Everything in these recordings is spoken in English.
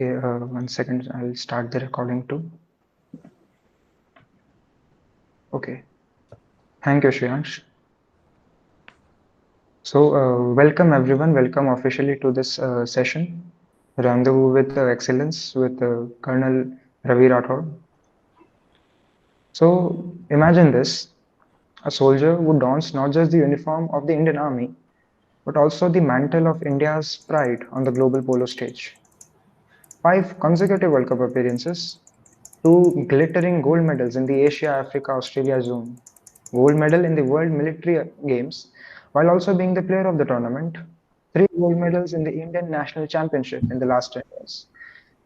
Okay, 1 second, I'll start the recording too. Okay, thank you, Shreyansh. So, welcome everyone, welcome officially to this session, Rendezvous with Excellence with Colonel Ravi Rathore. So, imagine this, a soldier who dons not just the uniform of the Indian Army, but also the mantle of India's pride on the global polo stage. 5 consecutive World Cup appearances, 2 glittering gold medals in the Asia, Africa, Australia zone, gold medal in the World Military Games, while also being the player of the tournament, 3 gold medals in the Indian National Championship in the last 10 years,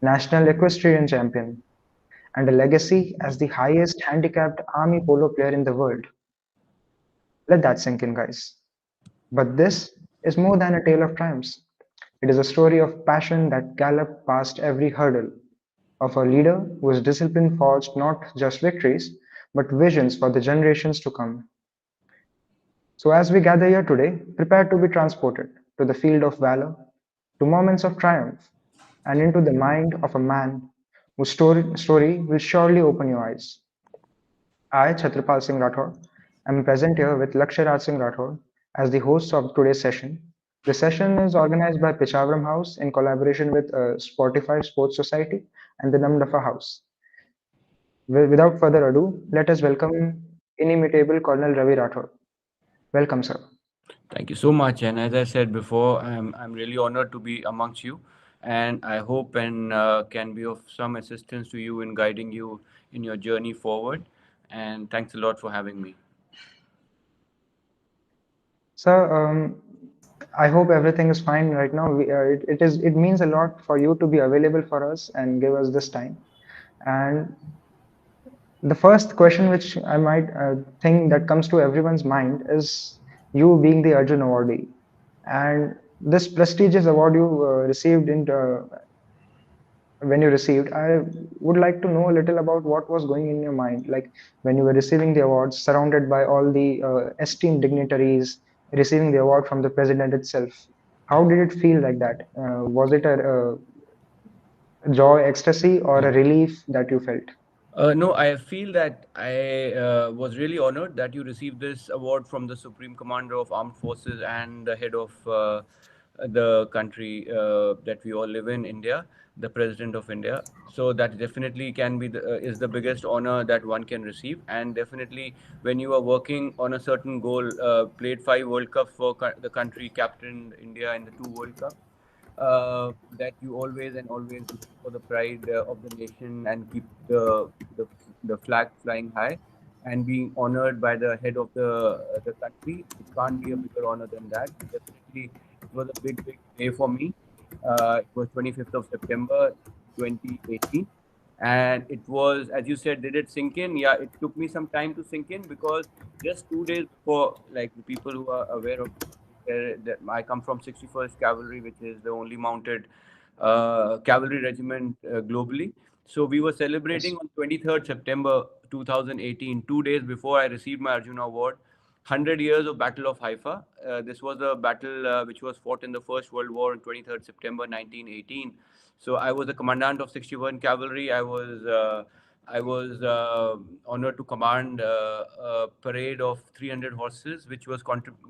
National Equestrian Champion, and a legacy as the highest handicapped army polo player in the world. Let that sink in, guys. But this is more than a tale of triumphs. It is a story of passion that galloped past every hurdle, of a leader whose discipline forged not just victories, but visions for the generations to come. So, as we gather here today, prepare to be transported to the field of valor, to moments of triumph, and into the mind of a man whose story will surely open your eyes. I, Chhatrapal Singh Rathore, am present here with Laksharaj Singh Rathore as the host of today's session. The session is organized by Pichavaram House in collaboration with Spotify Sports Society and the Namdafa House. Without further ado, let us welcome inimitable Colonel Ravi Rathore. Welcome, sir. Thank you so much. And as I said before, I'm really honored to be amongst you. And I hope and can be of some assistance to you in guiding you in your journey forward. And thanks a lot for having me. Sir, I hope everything is fine right now. It means a lot for you to be available for us and give us this time. And the first question which I might think that comes to everyone's mind is you being the Arjun Awardee. And this prestigious award you received when you received, I would like to know a little about what was going in your mind, like when you were receiving the awards, surrounded by all the esteemed dignitaries, receiving the award from the president itself. How did it feel like that? Was it a joy, ecstasy, or Yeah. a relief that you felt? No, I feel that I was really honored that you received this award from the Supreme Commander of Armed Forces and the head of the country that we all live in, India, the President of India. So that definitely can be is the biggest honor that one can receive. And definitely, when you are working on a certain goal, played 5 World Cups for the country, captained India in the 2 World Cups, that you always and always look for the pride of the nation and keep the, the flag flying high and being honored by the head of the country. It can't be a bigger honor than that. Definitely, it was a big day for me. It was 25th of September 2018. And it was, as you said, did it sink in? Yeah, it took me some time to sink in because just 2 days before, like the people who are aware of that I come from 61st Cavalry, which is the only mounted cavalry regiment globally. So we were Yes. celebrating on 23rd September 2018, 2 days before I received my Arjuna Award, 100 years of Battle of Haifa. This was a battle which was fought in the First World War on 23rd September 1918. So I was the commandant of 61 Cavalry. I was honored to command a parade of 300 horses, which was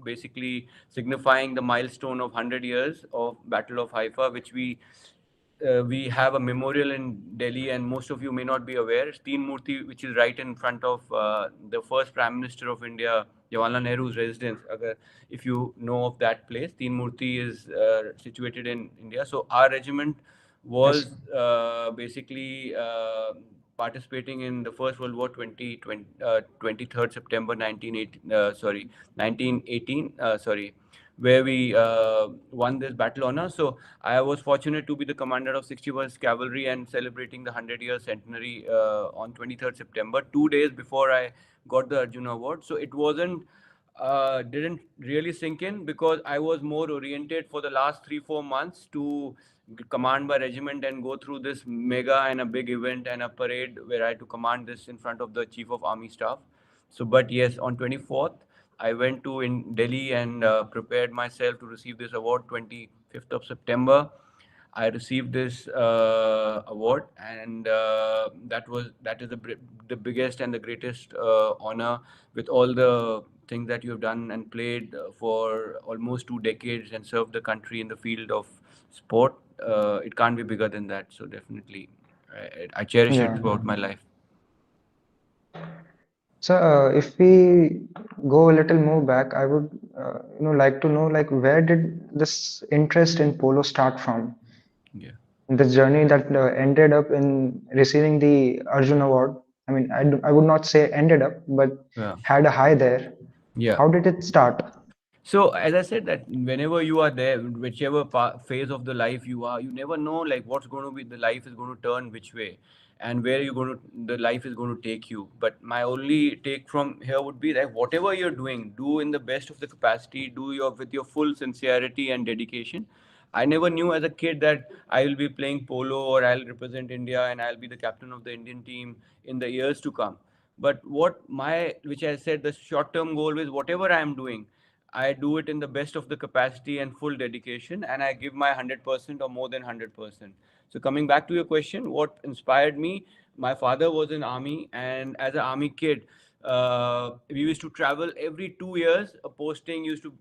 basically signifying the milestone of 100 years of Battle of Haifa, which we have a memorial in Delhi, and most of you may not be aware. Teen Murti, which is right in front of the first Prime Minister of India, Jawaharlal Nehru's residence. If you know of that place, Teen Murti is situated in India. So our regiment Yes. was basically participating in the First World War 23rd September 1918, where we won this battle honor. So I was fortunate to be the commander of 61st Cavalry and celebrating the 100-year centenary on 23rd September, 2 days before I got the Arjuna Award. So it didn't really sink in because I was more oriented for the last 3-4 months to command my regiment and go through this mega and a big event and a parade where I had to command this in front of the Chief of Army Staff. So, but yes, on 24th, I went to in Delhi and prepared myself to receive this award 25th of September. I received this award, and that is the biggest and the greatest honor, with all the things that you have done and played for almost 2 decades and served the country in the field of sport. It can't be bigger than that. So definitely, I cherish it Yeah. throughout my life. So, if we go a little more back, I would, like to know, like, where did this interest in polo start from? Yeah. The journey that ended up in receiving the Arjun Award. I mean, I would not say ended up, but Yeah. had a high there. Yeah. How did it start? So as I said, that whenever you are there, whichever phase of the life you are, you never know like what's going to be, the life is going to turn which way, and where you going to, the life is going to take you. But my only take from here would be that whatever you're doing, do in the best of the capacity, do your with your full sincerity and dedication. I never knew as a kid that I will be playing polo or I'll represent India and I'll be the captain of the Indian team in the years to come. But which I said, the short term goal is whatever I am doing, I do it in the best of the capacity and full dedication, and I give my 100% or more than 100%. So coming back to your question, what inspired me? My father was in army, and as an army kid, we used to travel every 2 years. A posting used to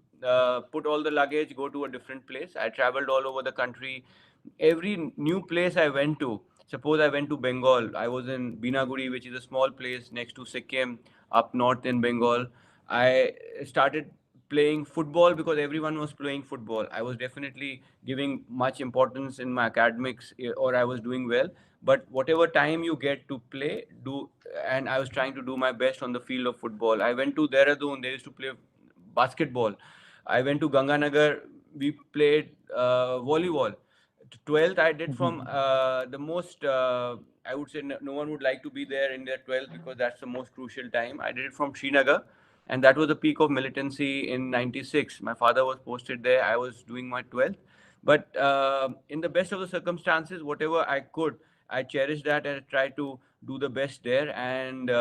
put all the luggage, go to a different place. I traveled all over the country. Every new place I went to, suppose I went to Bengal, I was in Binaguri, which is a small place next to Sikkim, up north in Bengal. I started playing football because everyone was playing football. I was definitely giving much importance in my academics, or I was doing well. But whatever time you get to play, do, and I was trying to do my best on the field of football. I went to Dehradun. They used to play basketball. I went to Ganganagar. We played volleyball. 12th I did from Mhm. the most, I would say no one would like to be there in their 12th because that's the most crucial time. I did it from Srinagar, and that was the peak of militancy in 96. My father was posted there. I was doing my 12th. But in the best of the circumstances, whatever I could, I cherished that and I tried to do the best there. And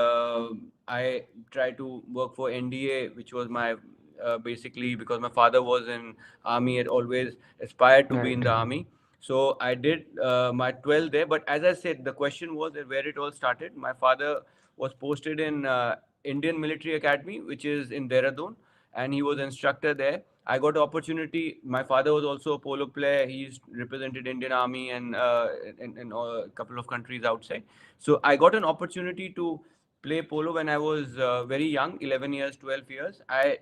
I tried to work for NDA, which was my basically, because my father was in army, had always aspired to be in Right. the army. So I did my 12th there. But as I said, the question was that where it all started. My father was posted in Indian Military Academy, which is in Dehradun, and he was instructor there. I got the opportunity. My father was also a polo player. He's represented Indian Army and in a couple of countries outside. So I got an opportunity to play polo when I was very young, 11 years, 12 years. I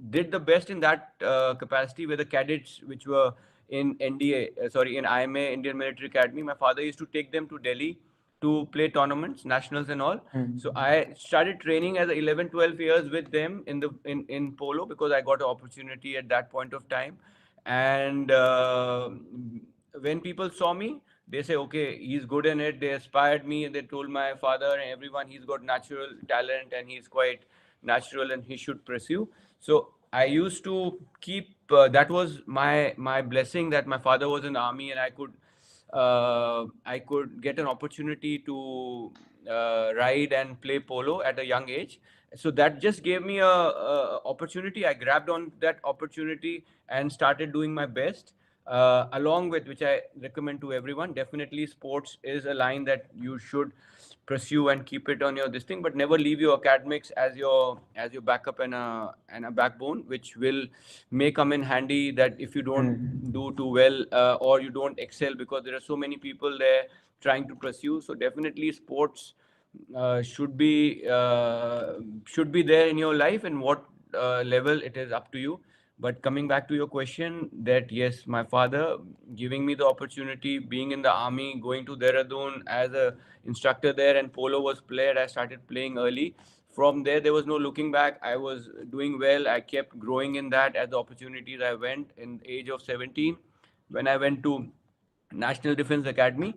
did the best in that capacity with the cadets which were in NDA, sorry, in IMA, Indian Military Academy. My father used to take them to Delhi to play tournaments, nationals and all. So Mm. I started training as 11, 12 years with them in polo because I got an opportunity at that point of time. And when people saw me, they say, okay, he's good in it. They aspired me and they told my father and everyone he's got natural talent and he's quite natural and he should pursue. So I used to keep that was my blessing that my father was in the army and I could get an opportunity to ride and play polo at a young age. So that just gave me a opportunity. I grabbed on that opportunity and started doing my best. Along with which I recommend to everyone, definitely sports is a line that you should pursue and keep it on your this thing, but never leave your academics as your backup and a backbone, which will may come in handy that if you don't Mm. do too well or you don't excel, because there are so many people there trying to pursue. So definitely sports uh, should be uh, should be there in your life, and what level it is up to you. But coming back to your question, that yes, my father giving me the opportunity, being in the army, going to Dehradun as a instructor there, and polo was played. I started playing early. From there was no looking back. I was doing well. I kept growing in that as the opportunities I went. In age of 17, when I went to National Defense Academy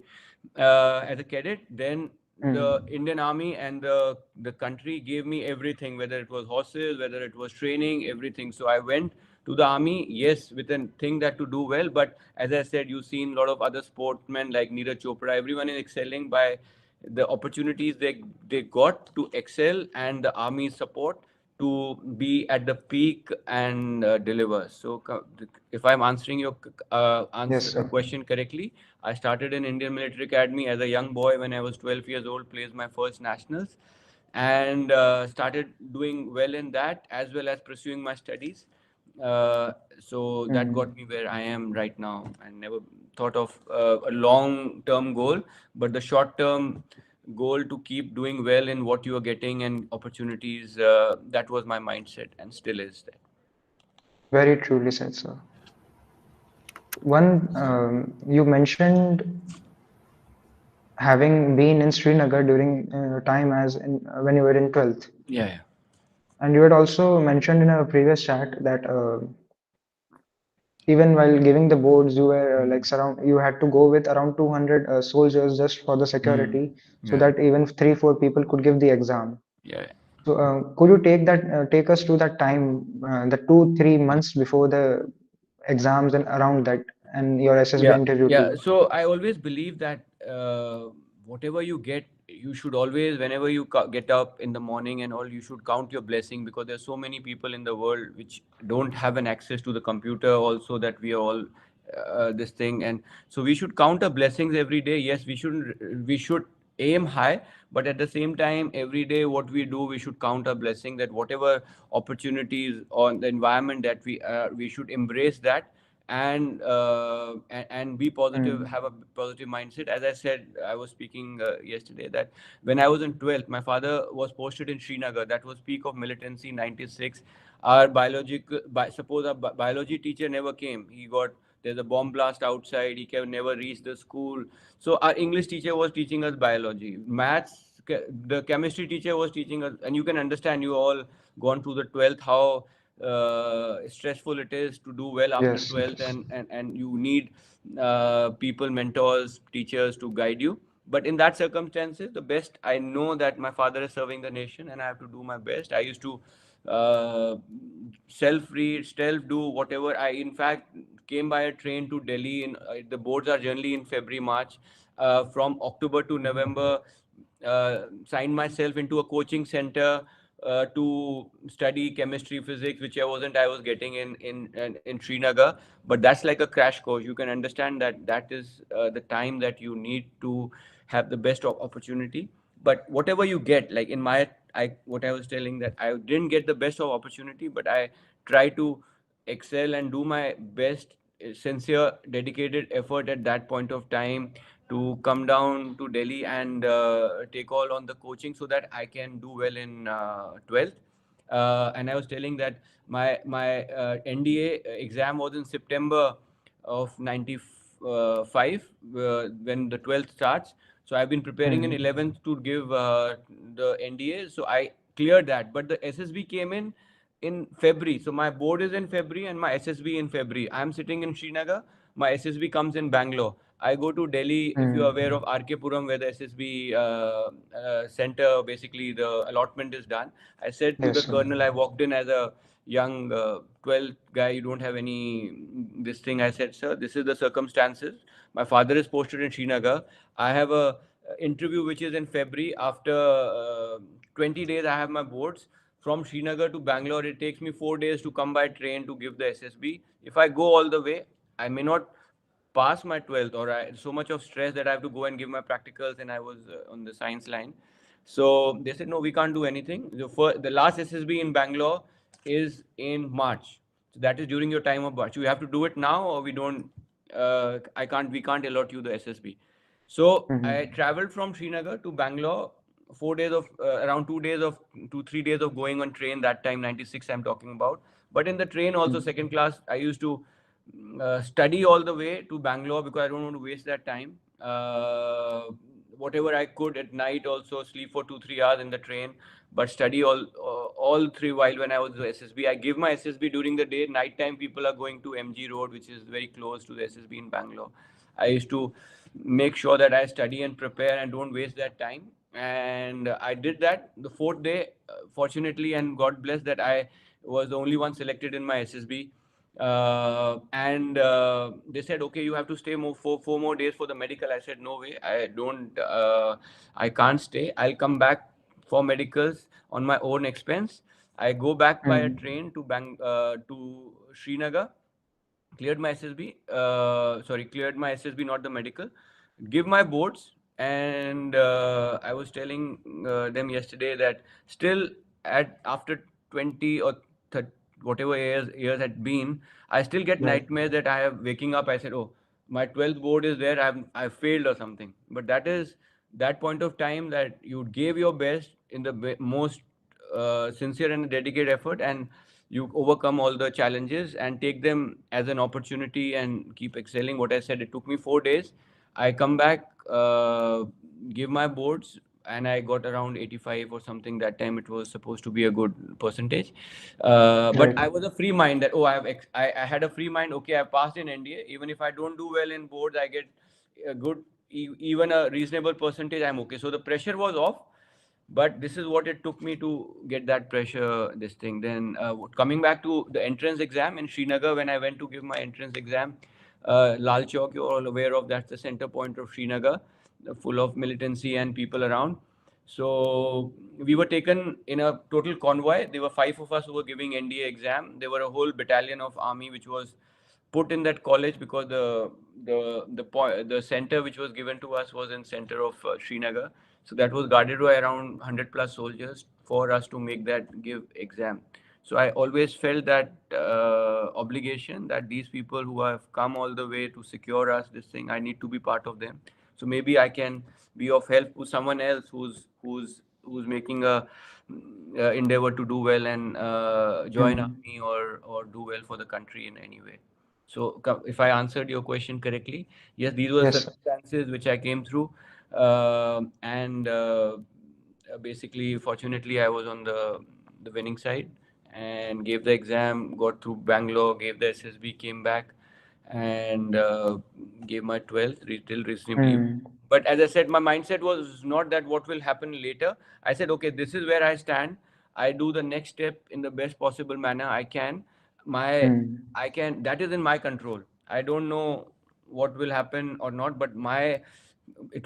as a cadet. Then the Mm. Indian Army and the country gave me everything, whether it was horses, whether it was training, everything. So I went to the army, yes, with a thing that to do well. But as I said, you've seen a lot of other sportsmen like Neeraj Chopra. Everyone is excelling by the opportunities they got to excel and the army's support. to be at the peak and deliver. So, if I'm answering your Yes, answer sir. question correctly, I started in Indian Military Academy as a young boy when I was 12 years old, placed my first nationals, and started doing well in that as well as pursuing my studies. So that Mm. got me where I am right now. I never thought of a long term goal, but the short term goal to keep doing well in what you are getting and opportunities. That was my mindset and still is that. Very truly said, sir. One, you mentioned having been in Srinagar during time as in, when you were in 12th. Yeah, yeah. And you had also mentioned in a previous chat that even while giving the boards, you were like surround, you had to go with around 200 soldiers just for the Hmm. security, so Yeah, that even 3, 4 people could give the exam. yeah. So, could you take us to that time, the 2, 3 months before the exams and around that, and your SSB Yeah, interview yeah. too? So I always believe that whatever you get, you should always, whenever you get up in the morning and all, you should count your blessing, because there's so many people in the world which don't have an access to the computer. Also, that we are all this thing, and so we should count our blessings every day. Yes, we shouldn't. We should aim high, but at the same time, every day what we do, we should count our blessing. That whatever opportunities or the environment that we should embrace that, and be positive, Mm. have a positive mindset. As I said, I was speaking yesterday that when I was in 12th, my father was posted in Srinagar. That was peak of militancy, 96. Our suppose our biology teacher never came. There's a bomb blast outside. He can never reach the school. So our English teacher was teaching us biology. Maths, the chemistry teacher was teaching us, and you can understand, you all gone through the 12th, how stressful it is to do well after Yes, 12th, yes. and you need people, mentors, teachers to guide you. But in that circumstances, the best, I know that my father is serving the nation and I have to do my best. I used to uh, self read, self do whatever. I, in fact, came by a train to Delhi. The boards are generally in February, March. From October to November, signed myself into a coaching center to study chemistry, physics, which I was getting in Srinagar. But that's like a crash course. You can understand that that is the time that you need to have the best opportunity. But whatever you get, like in my, what I was telling, that I didn't get the best of opportunity, but I try to excel and do my best, sincere, dedicated effort at that point of time to come down to Delhi and take all on the coaching so that I can do well in 12th. And I was telling that my NDA exam was in September of 95 when the 12th starts. So I've been preparing in Mm. 11th to give the NDA. So I cleared that. But the SSB came in February. So my board is in February and my SSB in February. I'm sitting in Srinagar. My SSB comes in Bangalore. I go to Delhi, if you're aware Mm. of RK Puram, where the SSB center, basically the allotment is done. I said to Yes, the sir. colonel, I walked in as a young 12th guy, you don't have any this thing. I said, sir, this is the circumstances. My father is posted in Srinagar. I have a interview which is in February. After 20 days, I have my boards. From Srinagar to Bangalore, it takes me 4 days to come by train to give the SSB. If I go all the way, I may not pass my 12th, or so much of stress that I have to go and give my practicals, and I was on the science line. So they said, no, we can't do anything. The last SSB in Bangalore is in March. So that is during your time of March. You have to do it now, or we can't allot you the SSB. So I Mm-hmm. traveled from Srinagar to Bangalore, 4 days of around 2 days of 2 3 days of going on train. That time, 96, I'm talking about. But in the train also, second class, I used to study all the way to Bangalore because I don't want to waste that time. Whatever I could at night, also sleep for 2 3 hours in the train, but study all three while when I was the SSB. I give my SSB during the day. Night time, people are going to MG Road, which is very close to the SSB in Bangalore. I used to make sure that I study and prepare and don't waste that time. And I did that. The fourth day, fortunately, and God bless, that I was the only one selected in my SSB. And they said, okay, you have to stay for 4 more days for the medical. I said, no way, I can't stay. I'll come back for medicals on my own expense. I go back by a Hmm. train to Srinagar, cleared my SSB, cleared my SSB, not the medical, give my boards. And I was telling them yesterday that still at after 20 or 30, whatever years had been, I still get Right. nightmares that I have waking up. I said, oh, my 12th board is there. I failed or something. But that is that point of time that you gave your best in the most sincere and dedicated effort, and you overcome all the challenges and take them as an opportunity and keep excelling. What I said, it took me 4 days. I come back, give my boards, and I got around 85 or something. That time it was supposed to be a good percentage. But Right. I was a free mind that, oh, I had a free mind. Okay, I passed in NDA. Even if I don't do well in boards, I get a good, even a reasonable percentage, I'm okay. So the pressure was off, but this is what it took me to get that pressure, this thing. Then coming back to the entrance exam in Srinagar, when I went to give my entrance exam, Lal Chowk, you're all aware of, that's the center point of Srinagar, full of militancy and people around. So we were taken in a total convoy. There were 5 of us who were giving NDA exam. There were a whole battalion of army which was put in that college, because the center which was given to us was in center of Srinagar. So that was guarded by around 100 plus soldiers for us to make that give exam. So I always felt that obligation, that these people who have come all the way to secure us this thing, I need to be part of them. So maybe I can be of help to someone else who's making a endeavor to do well and join Hmm. army or do well for the country in any way. So if I answered your question correctly, yes, these were Yes, sir. circumstances which I came through, and basically, fortunately, I was on the winning side and gave the exam, got through Bangalore, gave the SSB, came back, and gave my 12th still reasonably. Hmm. But as I said, my mindset was not that what will happen later. I said, okay, this is where I stand. I do the next step in the best possible manner I can. My Hmm. I can, that is in my control. I don't know what will happen or not, but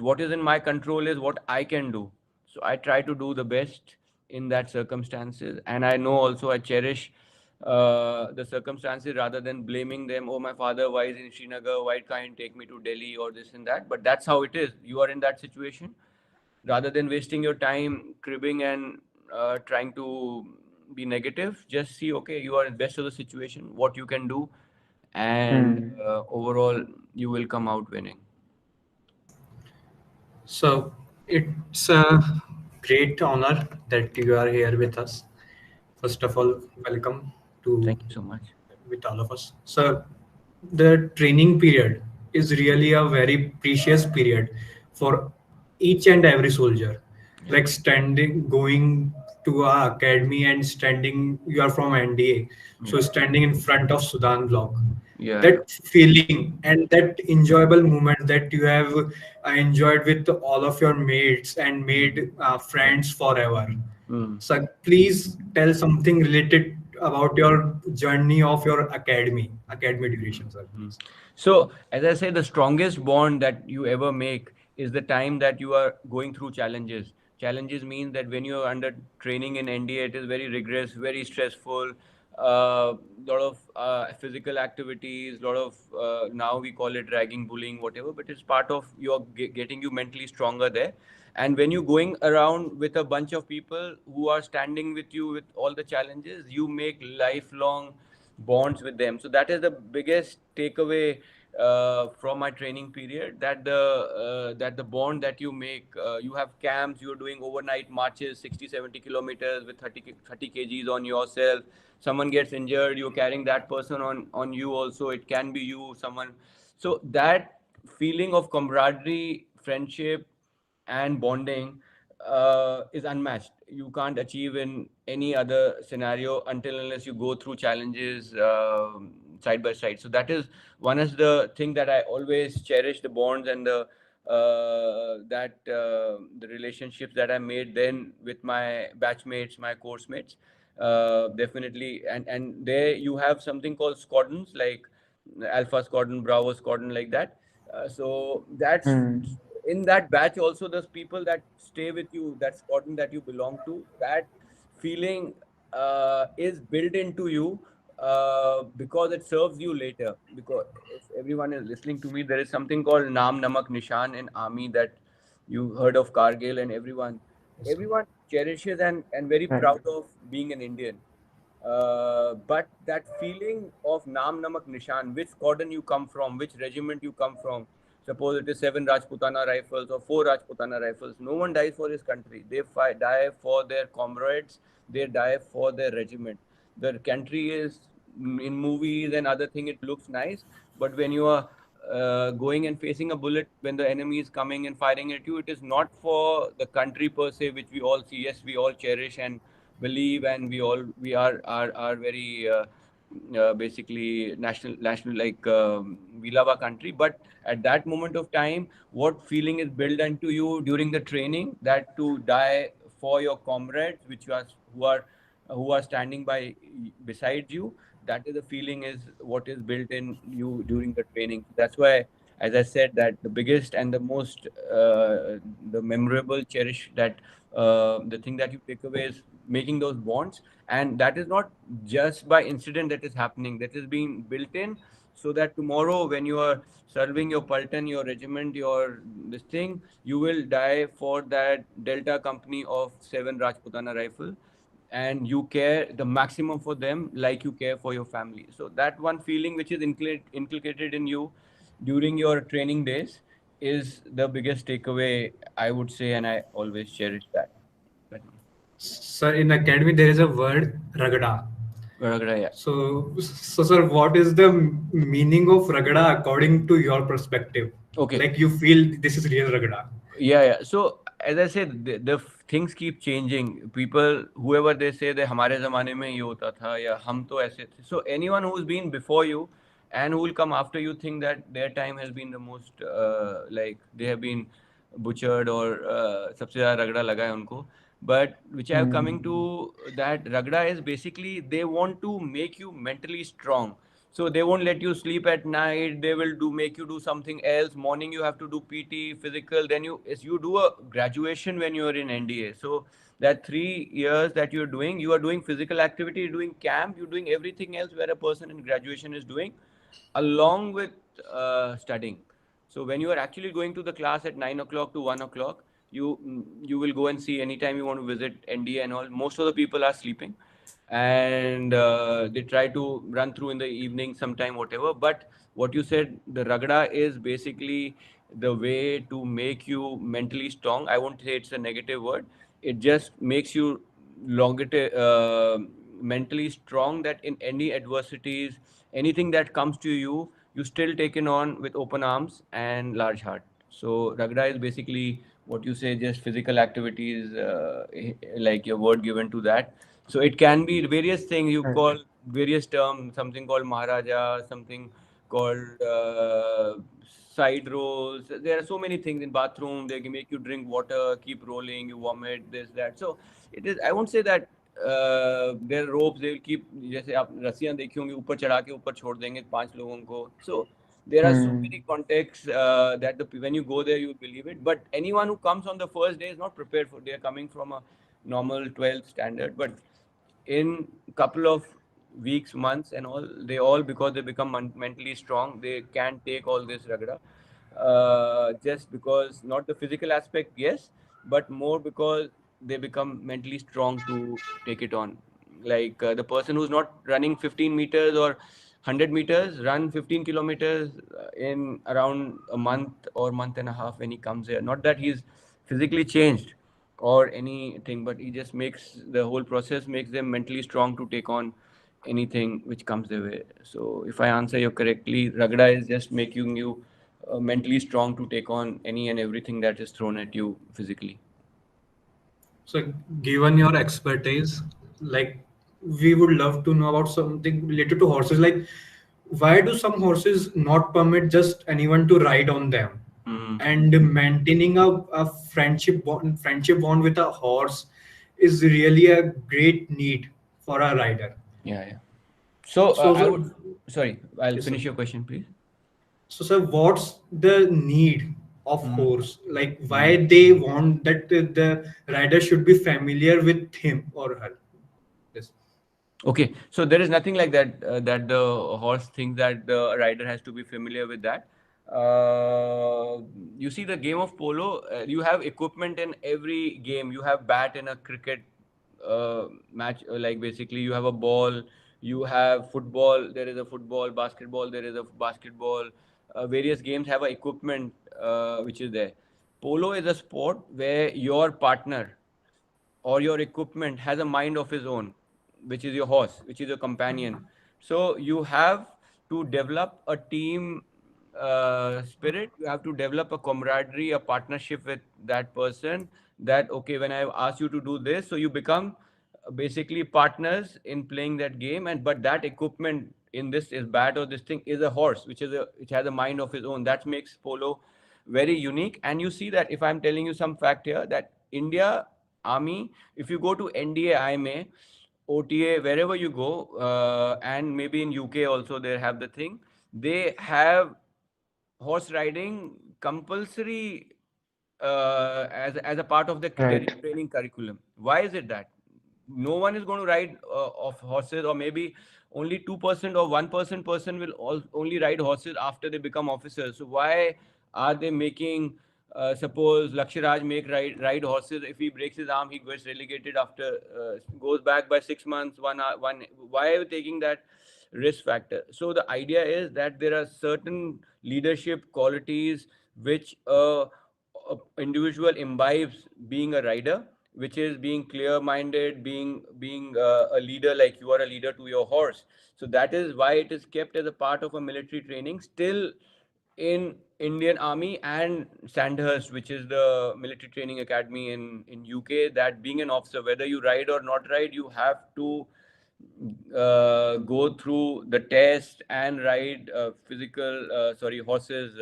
what is in my control is what I can do. So I try to do the best in that circumstances, and I know also I cherish the circumstances rather than blaming them. Oh, my father, why is in Srinagar? Why can't take me to Delhi or this and that? But that's how it is. You are in that situation. Rather than wasting your time cribbing and trying to be negative, just see, okay, you are in best of the situation, what you can do, and Hmm. overall you will come out winning. So it's a great honor that you are here with us. First of all, welcome to Thank you so much. with all of us. So the training period is really a very precious period for each and every soldier. Yeah. Like standing, going to a academy and standing, you are from NDA, so Yeah. standing in front of Sudan block, Yeah. Yeah. that feeling and that enjoyable moment that you have enjoyed with all of your mates and Mm. made Yeah. friends forever. Mm. So please tell something related about your journey of your academy duration, sir, Mhm. please. So, as I say, the strongest bond that you ever make is the time that you are going through challenges. Challenges mean that when you are under training in NDA, it is very rigorous, very stressful, lot of physical activities, lot of now we call it ragging, bullying, whatever, but it's part of your getting you mentally stronger there. And when you're going around with a bunch of people who are standing with you with all the challenges, you make lifelong bonds with them. So that is the biggest takeaway from my training period, that the bond that you make, you have camps, you're doing overnight marches 60-70 kilometers with 30 kgs on yourself. Someone gets injured, you're carrying that person on you also, it can be you, someone. So that feeling of camaraderie, friendship, and bonding is unmatched. You can't achieve in any other scenario until unless you go through challenges side by side. So that is one is the thing that I always cherish, the bonds and the relationships that I made then with my batchmates, my course mates. Definitely, and there you have something called squadrons, like Alpha Squadron, Bravo Squadron, like that. So that's Hmm. in that batch also, there's people that stay with you, that squadron that you belong to, that feeling is built into you because it serves you later. Because if everyone is listening to me, there is something called Naam Namak Nishan in army that you heard of Kargil, and everyone cherishes and very Right. proud of being an Indian. But that feeling of Naam Namak Nishan, which squadron you come from, which regiment you come from, suppose it is 7 Rajputana rifles or 4 Rajputana rifles, no one dies for his country. They die for their comrades, they die for their regiment. The country is in movies and other thing, it looks nice, but when you are going and facing a bullet, when the enemy is coming and firing at you, it is not for the country per se, which we all see. Yes, we all cherish and believe, and we are very basically national like we love our country. But at that moment of time, what feeling is built into you during the training, that to die for your comrades, which you are who are standing by beside you, that is the feeling is what is built in you during the training. That's why, as I said, that the biggest and the most the memorable cherish that the thing that you take away is making those bonds, and that is not just by incident that is happening, that is being built in, so that tomorrow when you are serving your Paltan, your regiment, your this thing, you will die for that Delta company of 7 Rajputana rifle, and you care the maximum for them like you care for your family. So that one feeling which is inculcated in you during your training days is the biggest takeaway, I would say, and I always cherish that. But Sir, in academy there is a word ragda. yeah. So, sir, what is the meaning of ragda according to your perspective? Okay. Like you feel this is real ragda. Yeah. So as I said, the things keep changing. People, whoever they say that हमारे ज़माने में ये होता था या हम तो ऐसे थे. So anyone who's been before you and who will come after you think that their time has been the most like they have been butchered or सबसे ज़्यादा रगड़ा लगा है उनको. But which I am coming Hmm. to, that ragda is basically they want to make you mentally strong. So they won't let you sleep at night. They will make you do something else. Morning you have to do PT, physical. Then you do a graduation when you are in NDA. So that 3 years that you are doing physical activity, you're doing camp, you're doing everything else where a person in graduation is doing, along with studying. So when you are actually going to the class at 9 o'clock to 1 o'clock, you will go and see anytime you want to visit NDA and all. Most of the people are sleeping, and they try to run through in the evening sometime, whatever. But what you said, the ragda is basically the way to make you mentally strong. I won't say it's a negative word. It just makes you longer mentally strong, that in any adversities, anything that comes to you, you still take it on with open arms and large heart. So ragda is basically what you say, just physical activities, like your word given to that. So it can be various things you Right. call various terms, something called Maharaja, something called side rolls. There are so many things in bathroom. They can make you drink water, keep rolling, you vomit, this, that. So it is, I won't say that their ropes they will keep, जैसे आप रस्सियां देखी होंगी ऊपर चढ़ा के ऊपर छोड़ देंगे 5 लोगों को. So there are so many Hmm. contexts that when you go there you will believe it. But anyone who comes on the first day is not prepared for. They are coming from a normal 12th standard, but in couple of weeks, months, and all, they all, because they become mentally strong, they can take all this ragda. Just because not the physical aspect, yes, but more because they become mentally strong to take it on. Like the person who's not running 15 meters or 100 meters, run 15 kilometers in around a month or month and a half when he comes here. Not that he's physically changed or anything, but he just makes the whole process makes them mentally strong to take on anything which comes their way. So if I answer you correctly, ragda is just making you mentally strong to take on any and everything that is thrown at you physically. So, given your expertise, like we would love to know about something related to horses. Like, why do some horses not permit just anyone to ride on them? Mm. And maintaining a friendship bond with a horse is really a great need for a rider. Yeah. So So, I so would, sorry, I'll yes, sir. finish your question, please. So, sir, what's the need of Mm. horse? Like, Mm. why they want that the rider should be familiar with him or her? Yes. Okay, so there is nothing like that that the horse thinks that the rider has to be familiar with that. You see, the game of polo, you have equipment in every game. You have bat in a cricket match, like basically you have a ball, you have football. There is a football, basketball. There is a basketball. Various games have a equipment which is there. Polo is a sport where your partner or your equipment has a mind of his own, which is your horse, which is your companion. So you have to develop a team spirit. You have to develop a camaraderie, a partnership with that person. That okay, when I ask you to do this, so you become basically partners in playing that game. And but that equipment in this is bad, or this thing is a horse, which has a mind of his own. That makes polo very unique. And you see that if I'm telling you some fact here, that India Army, if you go to NDA, IMA, OTA, wherever you go, and maybe in UK also they have the thing. They have horse riding compulsory as a part of the Right. training curriculum. Why is it that no one is going to ride of horses, or maybe only 2% or 1% will only ride horses after they become officers? So why are they making suppose Lakshiraj make ride horses? If he breaks his arm, he gets relegated after goes back by 6 months. One. Why are you taking that risk factor? So the idea is that there are certain leadership qualities which a individual imbibes being a rider, which is being clear minded, being a leader, like you are a leader to your horse. So that is why it is kept as a part of a military training still in Indian Army and Sandhurst, which is the military training academy in UK. That being an officer, whether you ride or not ride, you have to go through the test and ride horses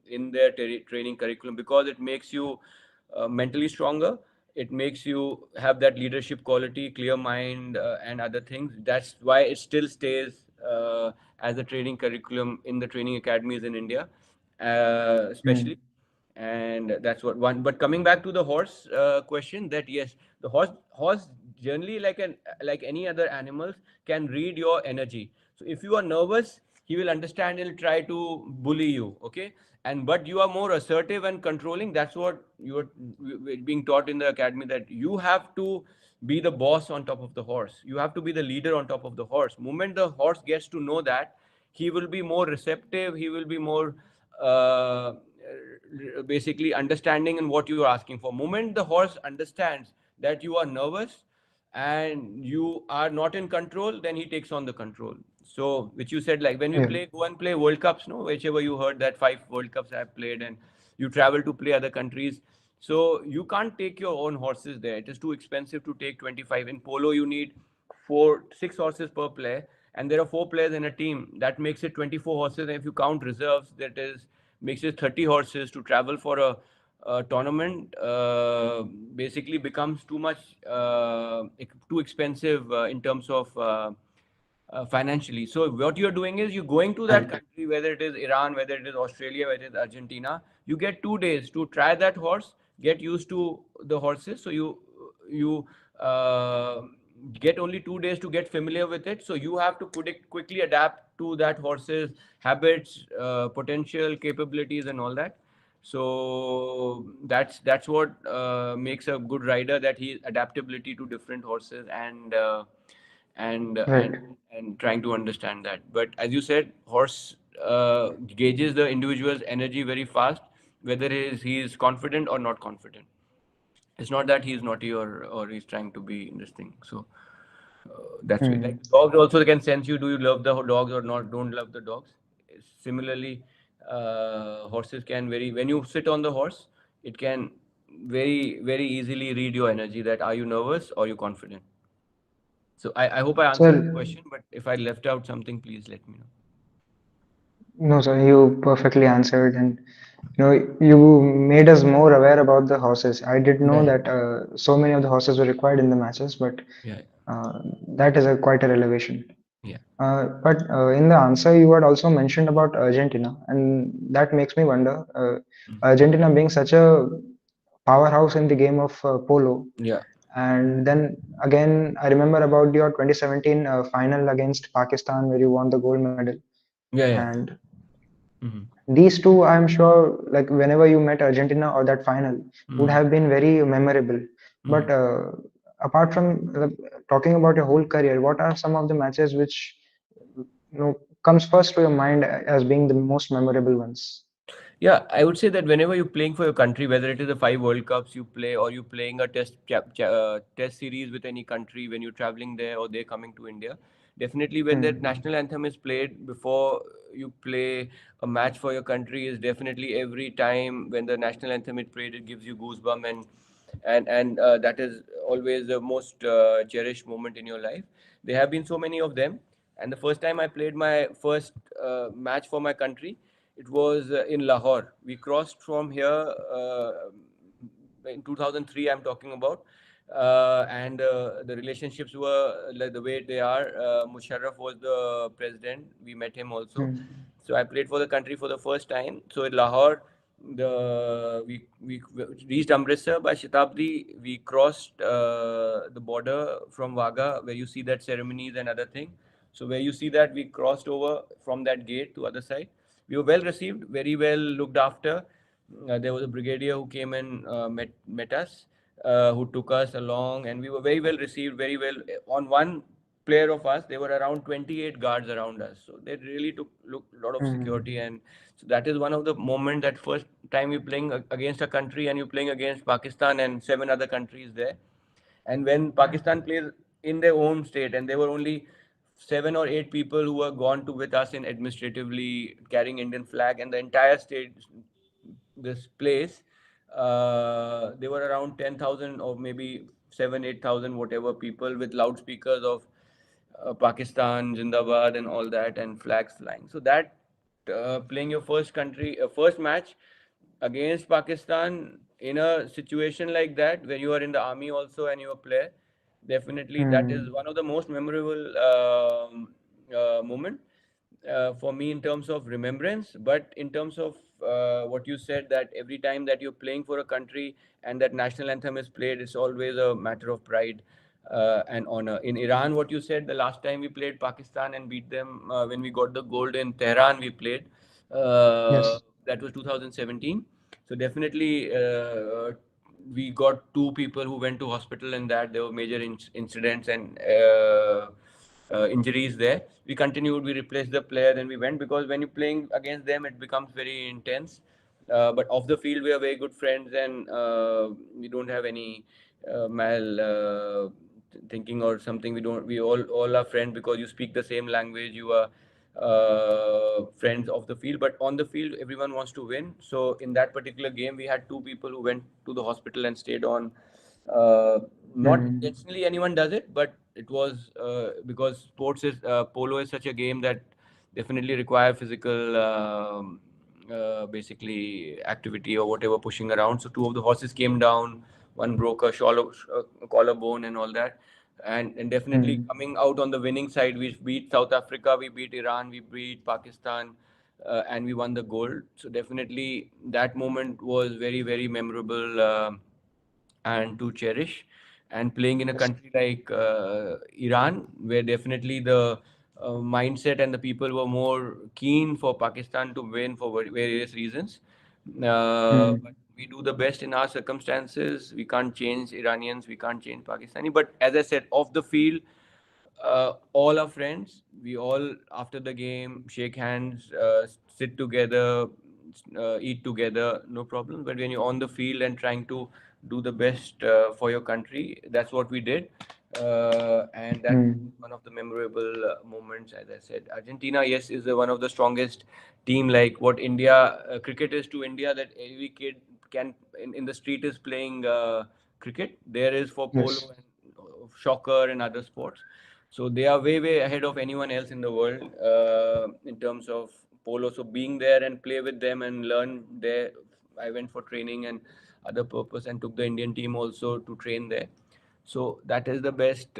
in their training curriculum, because it makes you mentally stronger. It makes you have that leadership quality, clear mind, and other things. That's why it still stays as a training curriculum in the training academies in India, especially. Mm. And that's what one. But coming back to the horse question, that yes, the horse generally, like any other animals, can read your energy. So if you are nervous, he will understand, he'll try to bully you, okay? And but you are more assertive and controlling. That's what you are being taught in the academy, that you have to be the boss on top of the horse. You have to be the leader on top of the horse. Moment the horse gets to know that, he will be more receptive, he will be more uh, basically understanding in what you are asking for. Moment the horse understands that you are nervous and you are not in control, then he takes on the control. So which you said, like when we Yeah. play, go and play world cups, no, whichever you heard, that 5 world cups I have played, and you travel to play other countries. So you can't take your own horses there. It is too expensive to take 25. In polo you need 6 horses per player, and there are 4 players in a team. That makes it 24 horses. And if you count reserves, that is makes it 30 horses. To travel for a tournament basically becomes too much, too expensive in terms of financially. So what you're doing is you're going to that Right. country, whether it is Iran, whether it is Australia, whether it is Argentina. You get 2 days to try that horse, get used to the horses. So you get only 2 days to get familiar with it. So you have to quickly adapt to that horse's habits, potential, capabilities, and all that. So that's what makes a good rider, that he adaptability to different horses, and Right. trying to understand that. But as you said, horse gauges the individual's energy very fast, whether he is confident or not confident. It's not that he's naughty or he's trying to be in this thing. So that's way. Like Mm. dogs also can sense you. Do you love the dogs or not? Don't love the dogs. Similarly, horses can very, when you sit on the horse, it can very easily read your energy. That are you nervous or you confident? So I hope I answered the So, question, but if I left out something, please let me know. no, sir, you perfectly answered, and you made us more aware about the horses. I did Yeah, know yeah, that so many of the horses were required in the matches, but yeah, that is quite a revelation. yeah. But in the answer, you had also mentioned about Argentina, and that makes me wonder. Mm. Argentina being such a powerhouse in the game of polo, Yeah. And then again, I remember about your 2017 final against Pakistan where you won the gold medal. Yeah, yeah. And Mm-hmm. these two, I'm sure, like whenever you met Argentina or that final, would Mm-hmm. have been very memorable. Mm-hmm. But apart from talking about your whole career, what are some of the matches which comes first to your mind as being the most memorable ones? Yeah, I would say that whenever you're playing for your country, whether it is the five World Cups you play or you're playing a test series with any country when you're traveling there or they're coming to India, definitely when the Hmm. national anthem is played before you play a match for your country is definitely every time when the national anthem is played, it gives you goosebumps and that is always the most cherished moment in your life. There have been so many of them, and the first time I played my first match for my country, it was in Lahore. We crossed from here in 2003. I'm talking about, and the relationships were like the way they are. Musharraf was the president. We met him also. Hmm. So I played for the country for the first time. So in Lahore, we reached Amritsar by Shatabdi. We crossed the border from Wagah, where you see that ceremonies and other thing. So where you see that we crossed over from that gate to other side. We were well received, very well looked after. There was a brigadier who came and met us, who took us along, and we were very well received, very well. On one player of us, there were around 28 guards around us, so they really took look lot of security, Hmm. and so that is one of the moment that first time you're playing against a country and you're playing against Pakistan and seven other countries there. And when Pakistan plays in their home state, and there were only 7 or 8 people who were gone to with us in administratively carrying Indian flag, and the entire state, this place, there were around 10,000 or maybe 7, 8,000, whatever people with loudspeakers of Pakistan, Zindabad, and all that, and flags flying. So that playing your first country, first match against Pakistan in a situation like that, when you are in the army also and you're a player, definitely that is Hmm. one of the most memorable moment for me in terms of remembrance. But in terms of what you said, that every time that you're playing for a country and that national anthem is played, it's always a matter of pride and honor. In Iran, what you said, the last time we played Pakistan and beat them, when we got the gold in Tehran, we played. Yes. That was 2017. So definitely, we got 2 people who went to hospital, and that there were major incidents and injuries there. We continued, we replaced the player, then we went, because when you're playing against them, it becomes very intense. But off the field, we are very good friends, and we don't have any mal thinking or something. We don't. We all are friends because you speak the same language. You are friends off the field, but on the field, everyone wants to win. So in that particular game, we had 2 people who went to the hospital and stayed on. Not Hmm. intentionally anyone does it, but it was because sports is polo is such a game that definitely require physical basically activity or whatever, pushing around. So 2 of the horses came down, one broke a collarbone and all that. And definitely Hmm. coming out on the winning side, we beat South Africa, we beat Iran, we beat Pakistan, and we won the gold. So definitely that moment was very, very memorable. And to cherish. And playing in a Yes. country like Iran, where definitely the mindset and the people were more keen for Pakistan to win for various reasons. But Hmm. we do the best in our circumstances. We can't change Iranians, we can't change Pakistani. But as I said, off the field, all our friends, we all after the game shake hands, sit together, eat together, no problem. But when you're on the field and trying to do the best for your country, that's what we did. And that Hmm. was one of the memorable moments. As I said, Argentina, yes, is one of the strongest team, like what India cricket is to India, that every kid can in the street is playing cricket. There is for polo Yes. and soccer and other sports. So they are way, way ahead of anyone else in the world in terms of polo. So being there and play with them and learn there, I went for training and other purpose and took the Indian team also to train there. So that is the best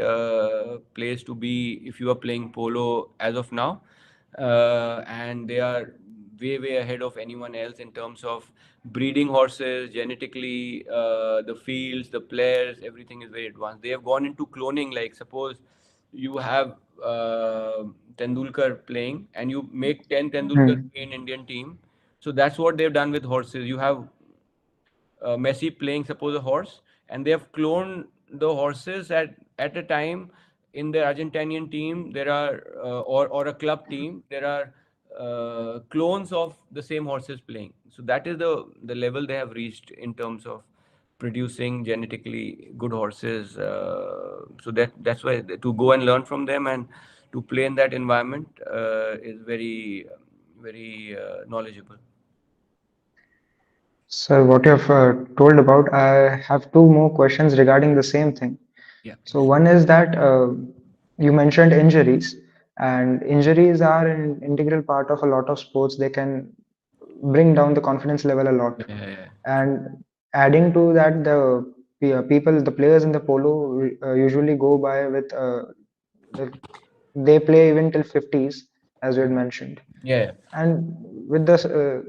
place to be if you are playing polo as of now. And they are way ahead of anyone else in terms of breeding horses genetically. The fields, the players, everything is very advanced. They have gone into cloning. Like suppose you have Tendulkar playing and you make 10 Tendulkar Hmm. in Indian team. So that's what they've done with horses. You have Messi playing, suppose, a horse, and they have cloned the horses at a time in the Argentinian team. There are or a club team. There are clones of the same horses playing. So that is the level they have reached in terms of producing genetically good horses. So that's why to go and learn from them and to play in that environment is very knowledgeable. So, what you have told about, I have two more questions regarding the same thing. Yeah, So, please. one is that you mentioned injuries, and injuries are an integral part of a lot of sports. They can bring down the confidence level a lot. Yeah, yeah, yeah. True. And adding to that, the players in the polo usually go by with the, they play even till 50s, as you had mentioned. Yeah, yeah. And with the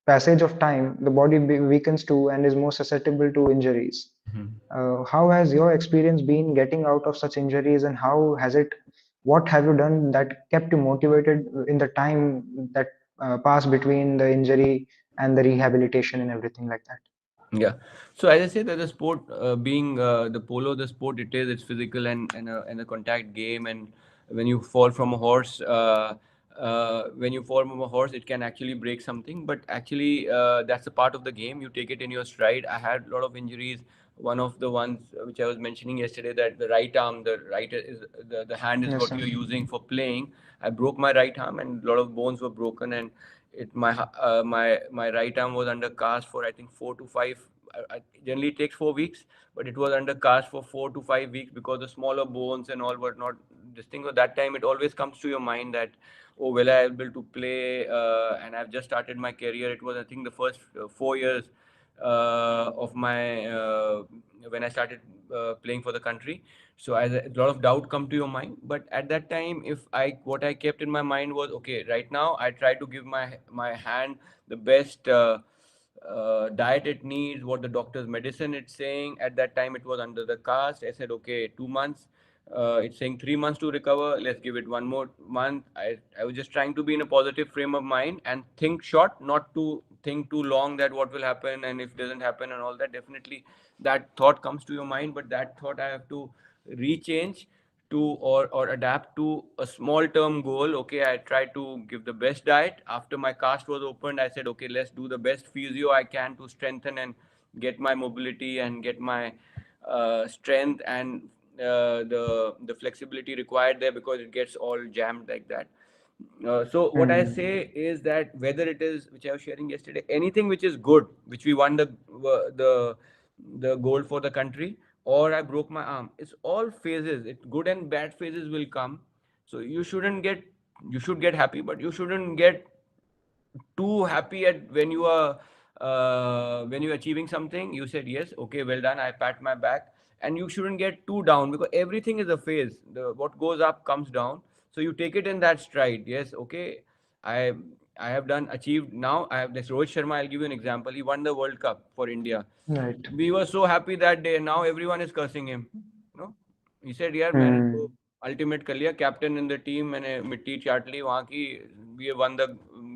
passage of time, the body weakens too and is more susceptible to injuries. Mhm. How has your experience been getting out of such injuries, and how has it? What have you done that kept you motivated in the time that passed between the injury and the rehabilitation and everything like that? Yeah. So as I said, that the sport, being the polo, the sport it is, it's physical and a contact game. And when you fall from a horse, it can actually break something. But actually, that's a part of the game. You take it in your stride. I had a lot of injuries. One of the ones which I was mentioning yesterday, that the right arm, the right is the hand is Yes, what sir. you're using for playing. I broke my right arm, and a lot of bones were broken, and my right arm was under cast for I think 4 to 5. Generally, it takes 4 weeks, but it was under cast for 4 to 5 weeks because the smaller bones and all were not this thing. So that time, it always comes to your mind that, oh, will I be able to play? And I've just started my career. It was, I think, the first 4 years of my when I started playing for the country. So as a lot of doubt come to your mind, but at that time, if I what I kept in my mind was, okay, right now I try to give my hand the best diet it needs, what the doctor's medicine it's saying. At that time, it was under the cast. I said, okay, 2 months. It's saying 3 months to recover. Let's give it one more month. I was just trying to be in a positive frame of mind and think short, not to think too long that what will happen and if it doesn't happen and all that. Definitely, that thought comes to your mind, but that thought I have to rechange to or adapt to a small term goal. Okay, I tried to give the best diet. After my cast was opened, I said, okay, let's do the best physio I can to strengthen and get my mobility and get my strength and the flexibility required there, because it gets all jammed like that. So what I Hmm. say is that whether it is, which I was sharing yesterday, anything which is good, which we won the gold for the country, or I broke my arm, it's all phases. It good and bad phases will come. So you should get happy, but you shouldn't get too happy at when you're achieving something. You said yes, okay, well done, I pat my back. And you shouldn't get too down, because everything is a phase. What goes up comes down. So you take it in that stride. Yes, okay, i I have done achieved. Now I have this Rohit Sharma, I'll give you an example. He won the World Cup for India. Right. We were so happy that day. Now everyone is cursing him. No, he said, "यार मैंने तो Hmm. ultimate कर लिया, captain in the team, मैंने मिट्टी चाट ली वहाँ की, we have won the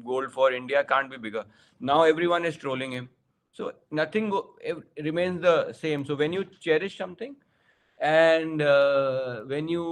gold for India, can't be bigger." Now everyone is trolling him. So nothing remains the same. So when you cherish something, and when you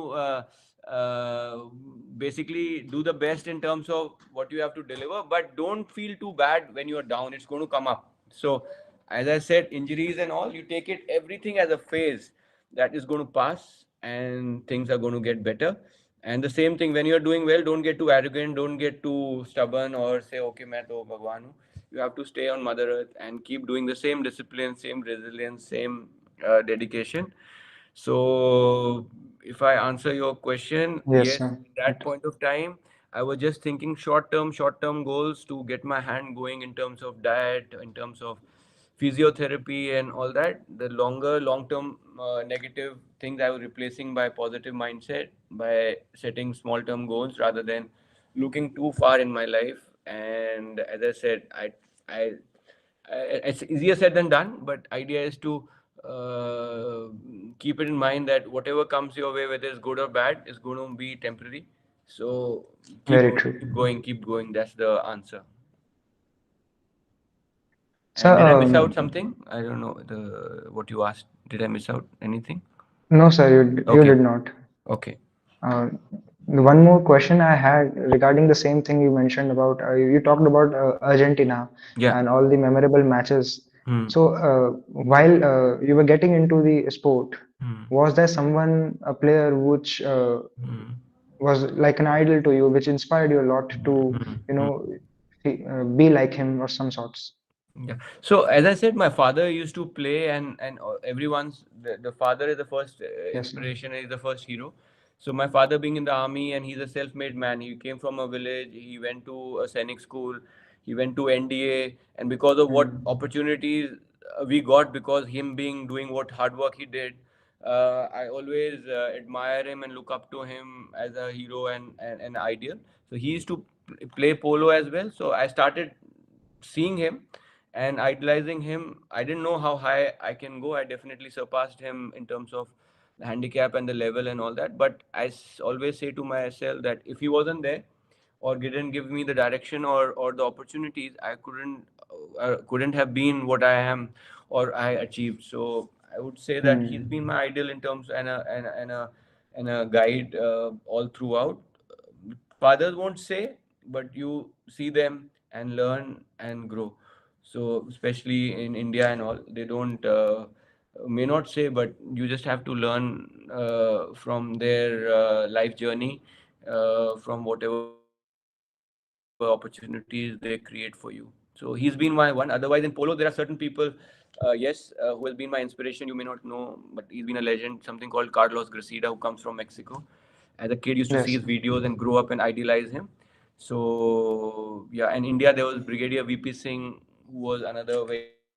basically do the best in terms of what you have to deliver, but don't feel too bad when you're down. It's going to come up. So as I said, injuries and all, you take it everything as a phase that is going to pass, and things are going to get better. And the same thing, when you're doing well, don't get too arrogant, don't get too stubborn, or say, okay, मैं तो भगवान हूँ. You have to stay on Mother Earth and keep doing the same discipline, same resilience, same dedication. So, if I answer your question, Yes, yes, sir. at that point of time, I was just thinking short term goals to get my hand going in terms of diet, in terms of physiotherapy, and all that. The long term negative things I was replacing by positive mindset, by setting small term goals rather than looking too far in my life. And as I said, I, it's easier said than done, but idea is to keep it in mind that whatever comes your way, whether it's good or bad, is going to be temporary. So keep Very going, true. keep going, keep going. That's the answer. So, And did I miss out something? I don't know the what you asked. Did I miss out anything? no, sir, you Okay, did not. okay. Uh, the one more question I had regarding the same thing you mentioned about, you talked about Argentina Yeah. and all the memorable matches. Hmm. So, while you were getting into the sport, Hmm. was there someone, a player, which Hmm. was like an idol to you, which inspired you a lot to, Hmm. you Hmm. know, be like him or some sorts? Yeah. So as I said, my father used to play, and everyone's the father is the first Yes, sir. inspiration, is the first hero. So my father being in the army, and he's a self-made man. He came from a village. He went to a Scenic school. He went to NDA, and because of what Mm, opportunities we got, because him being doing what hard work he did, I always admire him and look up to him as a hero and an ideal. So he used to play polo as well. So I started seeing him and idolizing him. I didn't know how high I can go. I definitely surpassed him in terms of the handicap and the level and all that. But always say to myself that if he wasn't there or didn't give me the direction or the opportunities, I couldn't have been what I am or I achieved. So I would say that he's been mm, my idol in terms and a guide all throughout. Fathers won't say, but you see them and learn and grow. So especially in India and all, they don't may not say, but you just have to learn from their life journey, from whatever opportunities they create for you. So he's been my one. Otherwise, in polo, there are certain people, yes, who has been my inspiration. You may not know, but he's been a legend. Something called Carlos Gracida, who comes from Mexico. As a kid, used to see his videos and yes. grow up and idolize him. So yeah, in India there was Brigadier VP Singh, who was another very good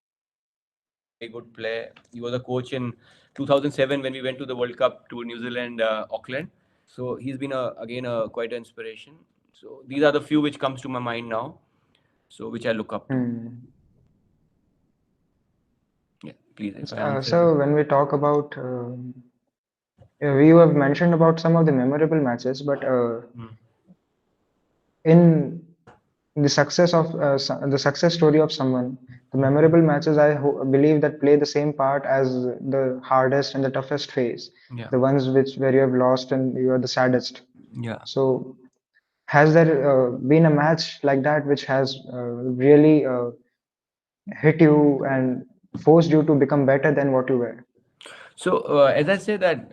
player. He was a coach in 2007 when we went to the World Cup to New Zealand, Auckland. So he's been again quite an inspiration. So these are the few which comes to my mind now. So which I look up to. Mm. Yeah, please, if I answered your. So when we talk about, we have mentioned about some of the memorable matches, but Hmm. in the success of the success story of someone, the memorable matches believe that play the same part as the hardest and the toughest phase, Yeah. the ones which where you have lost and you are the saddest. Yeah. So has there been a match like that which has really hit you and forced you to become better than what you were? So as I say that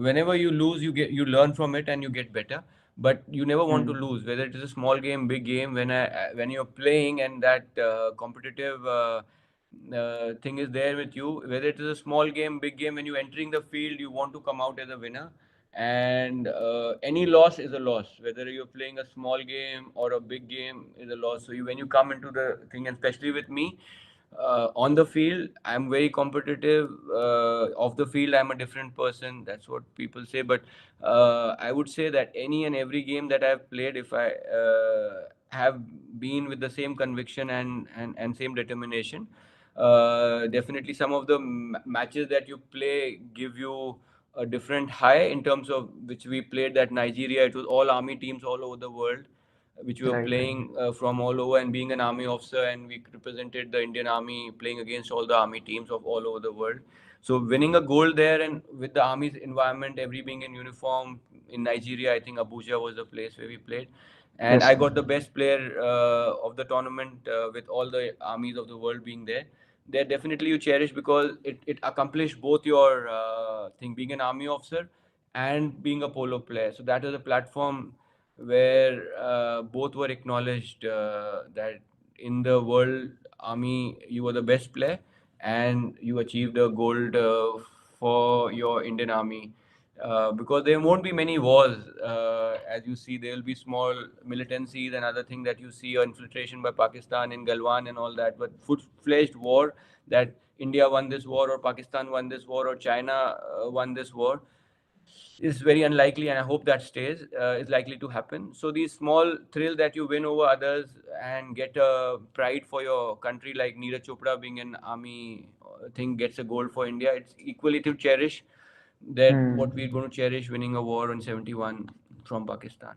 whenever you lose, you learn from it and you get better. But you never want to Mm, lose, whether it is a small game, big game. When you're playing and that competitive thing is there with you, whether it is a small game, big game, when you're entering the field, you want to come out as a winner. And any loss is a loss, whether you're playing a small game or a big game is a loss. So when you come into the thing, and especially with me, on the field I'm very competitive. Off the field I'm a different person, that's what people say. But I would say that any and every game that I've played, if I have been with the same conviction and same determination, definitely some of the matches that you play give you a different high. In terms of which we played that Nigeria, it was all army teams all over the world which we were right. playing from all over, and being an army officer, and we represented the Indian Army playing against all the army teams of all over the world. So winning a gold there, and with the army's environment, every being in uniform in Nigeria, I think Abuja was the place where we played, and Yes, I sir. got the best player of the tournament with all the armies of the world being there. There definitely you cherish because it accomplished both your thing, being an army officer and being a polo player. So that is a platform where both were acknowledged that in the world army you were the best player and you achieved a gold for your Indian army. Because there won't be many wars, as you see, there will be small militancies and other things that you see, or infiltration by Pakistan in Galwan and all that. But full-fledged war, that India won this war, or Pakistan won this war, or China won this war, is very unlikely, and I hope that stays. Is likely to happen. So these small thrill that you win over others and get a pride for your country, like Neeraj Chopra being an army thing gets a gold for India, it's equally to cherish that what we're Hmm. going to cherish winning a war in 71 from Pakistan.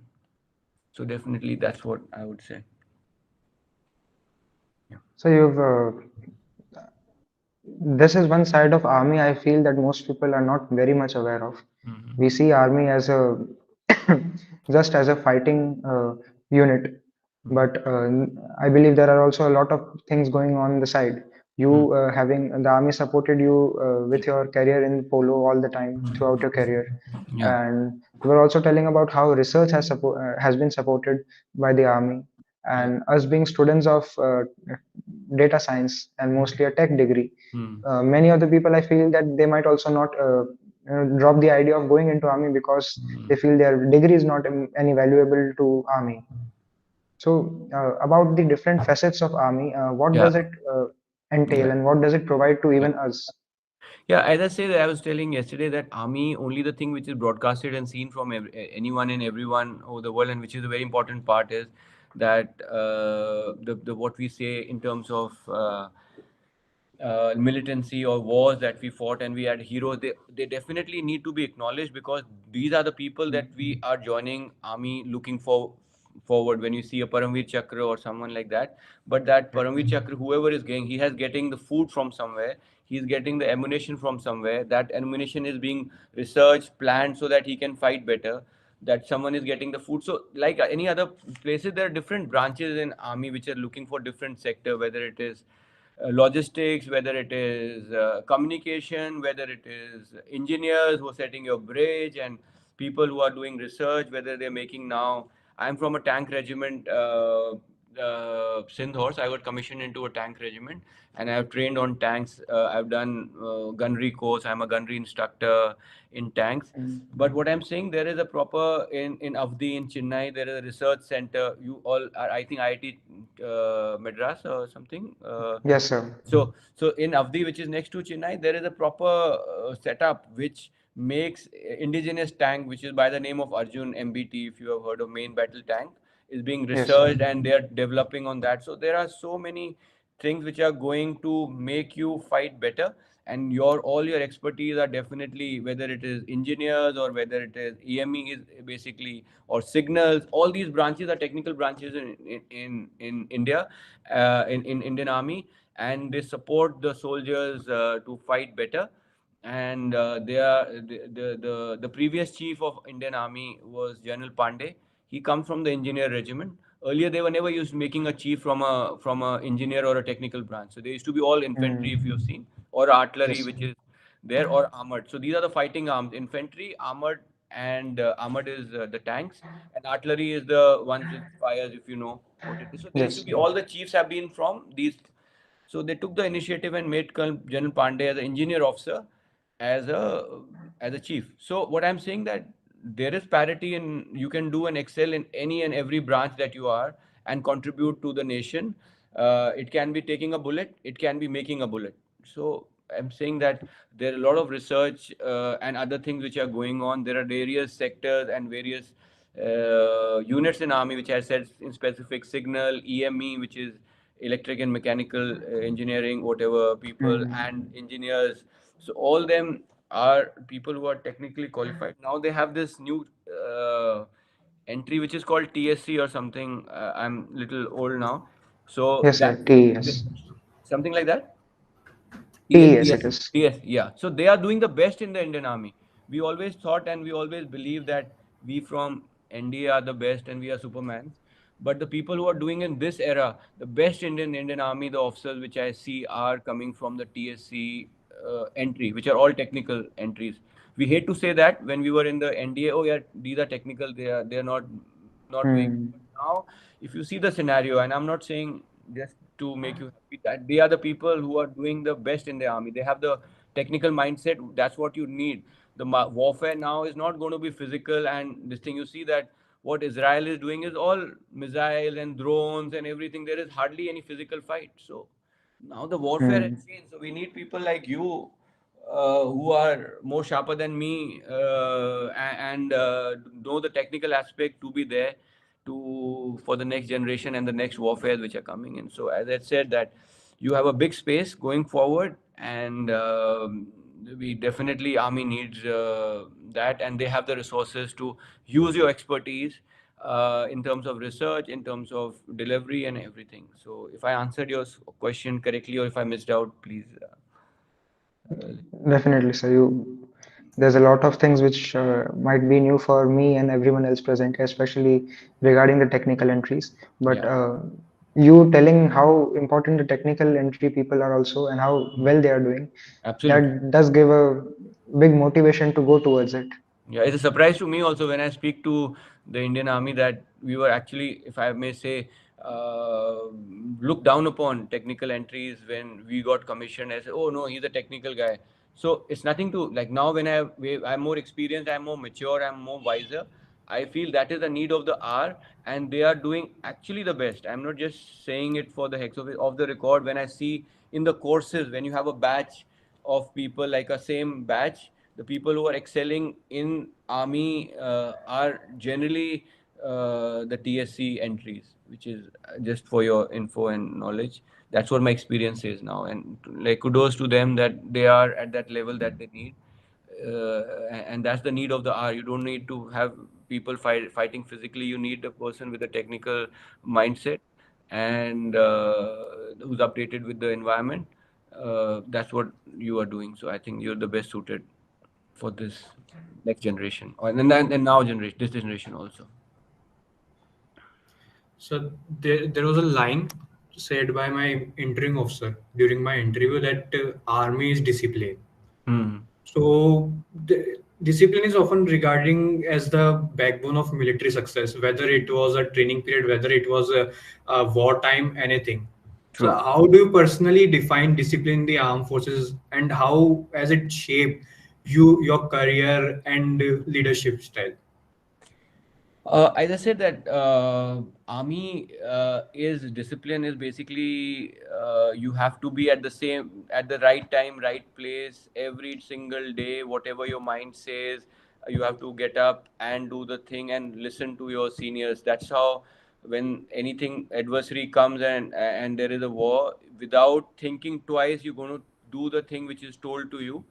So definitely that's what I would say. Yeah. So you've this is one side of army I feel that most people are not very much aware of. Mm-hmm. We see army as a just as a fighting unit, but I believe there are also a lot of things going on the side. Mm-hmm. You having the army supported you with your career in polo all the time throughout your career, Yeah. and you were also telling about how research has been supported by the army, Yeah. and us being students of data science and mostly a tech degree. Mm. Many of the people I feel that they might also not drop the idea of going into army because they Mm. feel their degree is not any valuable to army. So about the different facets of army, what Yeah. does it entail Yeah. and what does it provide to Yeah. even us? Yeah, as I say, that I was telling yesterday that army only the thing which is broadcasted and seen from anyone and everyone over the world, and which is a very important part, is that the what we say in terms of militancy or wars that we fought and we had heroes, they definitely need to be acknowledged, because these are the people that we are joining army looking for forward. When you see a Paramveer Chakra or someone like that, but that Paramveer Chakra, whoever is getting, he has getting the food from somewhere, he's getting the ammunition from somewhere, that ammunition is being researched, planned, so that he can fight better, that someone is getting the food. So like any other places, there are different branches in army which are looking for different sector, whether it is logistics, whether it is communication, whether it is engineers who are setting your bridge, and people who are doing research, whether they're making now. I'm from a tank regiment, Sindh Horse. I got commissioned into a tank regiment, and I have trained on tanks. I've done gunnery course. I'm a gunnery instructor in tanks. But what I'm saying, there is a proper in Avdi in Chennai. There is a research center. You all are, I think, IIT Madras or something. Yes, sir. So in Avdi, which is next to Chennai, there is a proper setup which makes indigenous tank, which is by the name of Arjun MBT. If you have heard of main battle tank, is being Yes, sir. researched and they are developing on that. So there are so many things which are going to make you fight better, and your all your expertise are definitely, whether it is engineers or whether it is EME is basically, or signals. All these branches are technical branches in India, in Indian Army, and they support the soldiers to fight better. And they are the previous chief of Indian Army was General Pandey. He comes from the engineer regiment. Earlier, they were never used making a chief from a engineer or a technical branch. So they used to be all infantry, if you've Mm. seen, or artillery, Yes. which is there, or armored. So these are the fighting arms: infantry, armored, and armored is the tanks, and artillery is the ones which fires, if you know what it is. So there used to Yes. be, all the chiefs have been from these. So they took the initiative and made Colonel General Pandey as an engineer officer, as a chief. So what I'm saying, that there is parity, and you can do and excel in any and every branch that you are and contribute to the nation. It can be taking a bullet, it can be making a bullet. So I'm saying that there are a lot of research and other things which are going on. There are various sectors and various units in army, which I said in specific: signal, EME, which is electric and mechanical engineering, whatever people, and Mm. engineers. So all them are people who are technically qualified. Now they have this new entry which is called TSC or something. I'm little old now, so Yes, sir. that TES. something like that. TS, TES TS, it is. TS, yeah. So they are doing the best in the Indian Army. We always thought and we always believe that we from NDA are the best and we are Supermans. But the people who are doing in this era, the best Indian Army, the officers which I see are coming from the TSC entry, which are all technical entries. We hate to say that when we were in the NDA, oh yeah, these are technical, they are not doing. But Mm. now, if you see the scenario, and I'm not saying just to make you happy, that they are the people who are doing the best in the army. They have the technical mindset. That's what you need. The warfare now is not going to be physical, and this thing, you see that what Israel is doing is all missiles and drones and everything. There is hardly any physical fight. So now the warfare has Mm. changed. So we need people like you, who are more sharper than me, and know the technical aspect, to be there to for for the next generation and the next warfare which are coming in. So as I said, that you have a big space going forward, and we definitely army needs that, and they have the resources to use your expertise in terms of research, in terms of delivery and everything. So if I answered your question correctly, or if I missed out, please. Definitely, sir. There's a lot of things which might be new for me and everyone else present, especially regarding the technical entries. But Yeah, you telling how important the technical entry people are also and how well they are doing, absolutely. that does give a big motivation to go towards it. Yeah, it's a surprise to me also when I speak to the Indian Army that we were actually, if I may say, uh, looked down upon technical entries when we got commissioned as, oh no, he's a technical guy. So it's nothing to like now when I'm more experienced, I'm more mature, I'm more wiser. I feel that is the need of the hour, and they are doing actually the best. I'm not just saying it for the hex of it, of the record. When I see in the courses, when you have a batch of people like a same batch, the people who are excelling in army are generally the TSC entries, which is just for your info and knowledge. That's what my experience is now, and like kudos to them that they are at that level that they need, and that's the need of the hour. You don't need to have people fighting physically. You need a person with a technical mindset and who's updated with the environment. That's what you are doing. So I think you're the best suited for this next generation, and now generation, this generation also. So there was a line said by my interviewing officer during my interview that army is discipline. Hmm. So the discipline is often regarding as the backbone of military success, whether it was a training period, whether it was a wartime, anything. So True. how do you personally define discipline in the armed forces, and how has it shaped your career and leadership style? As I said that army is discipline is basically you have to be at the right time, right place every single day. Whatever your mind says, you have to get up and do the thing and listen to your seniors. That's how when anything adversary comes and there is a war, without thinking twice, you're going to do the thing which is told to you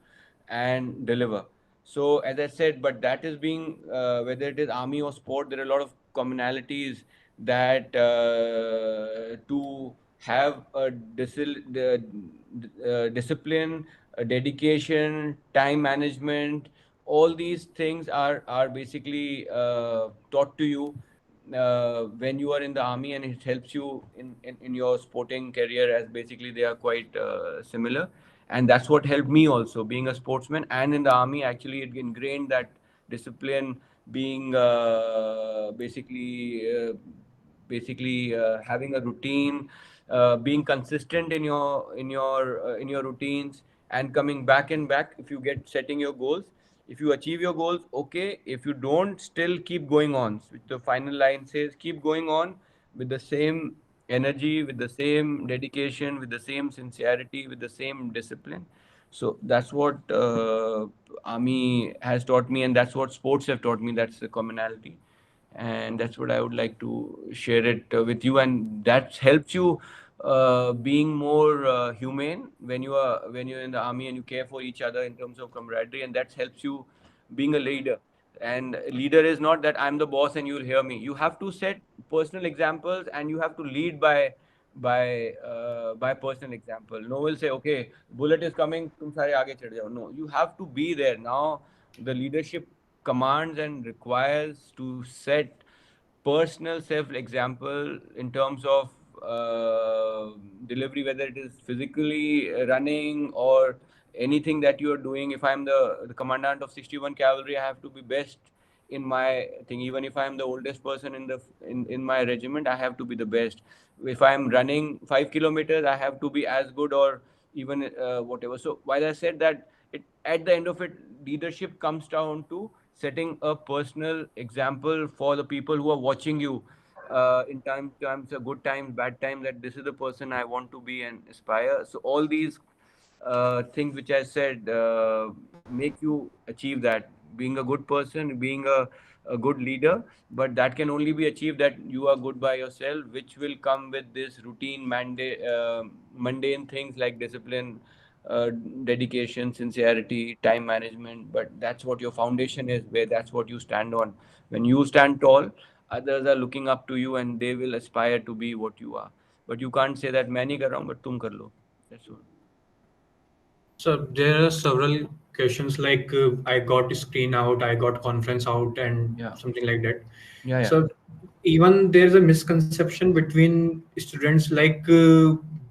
and deliver. So as I said, but that is being whether it is army or sport, there are a lot of commonalities that to have a discipline, a dedication, time management, all these things are basically taught to you when you are in the army, and it helps you in your sporting career, as basically they are quite similar. And that's what helped me also being a sportsman and in the army. Actually it ingrained that discipline, being having a routine, being consistent in your routines, and coming back and back. If you get setting your goals, if you achieve your goals, okay. If you don't, still keep going on. The final line says keep going on with the same energy, with the same dedication, with the same sincerity, with the same discipline. So that's what army has taught me, and that's what sports have taught me. That's the commonality, and that's what I would like to share it with you. And that helps you being more humane when you're in the army, and you care for each other in terms of camaraderie, and that helps you being a leader. And leader is not that I'm the boss and you'll hear me. You have to set personal examples, and you have to lead by personal example. No will say, okay, bullet is coming, tum sare aage chad jao. No, you have to be there. Now the leadership commands and requires to set personal self example in terms of delivery, whether it is physically running or anything that you are doing. If I'm the commandant of 61 cavalry, I have to be best in my thing. Even if I'm the oldest person in my regiment, I have to be the best. If I'm running 5 kilometers, I have to be as good, or even whatever. So while I said that, it at the end of it, leadership comes down to setting a personal example for the people who are watching you in times of good times, bad times, that this is the person I want to be and aspire. So all these things which I said make you achieve that. Being a good person, being a good leader, but that can only be achieved that you are good by yourself, which will come with this routine mundane things like discipline, uh, dedication, sincerity, time management. But that's what your foundation is, where that's what you stand on. When you stand tall, others are looking up to you and they will aspire to be what you are. But you can't say that मैं नहीं कर रहा हूँ but तुम कर लो. That's all. So there are several questions like I got screen out, I got conference out, and Yeah. something like that. Yeah, yeah. So even there's a misconception between students like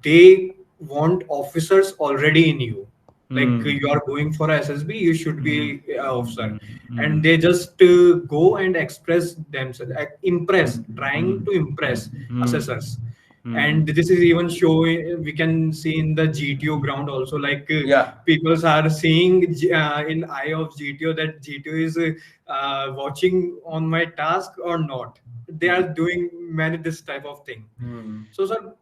they want officers already in you. Like Hmm. you are going for SSB, you should Hmm. be an officer, Hmm. Hmm. and they just go and express themselves, impress, trying Hmm. to impress Hmm. assessors. Hmm. And this is even showing, we can see in the GTO ground also, like Yeah. people are seeing in eye of GTO that GTO is watching on my task or not. They are doing many this type of thing. Hmm. So sir,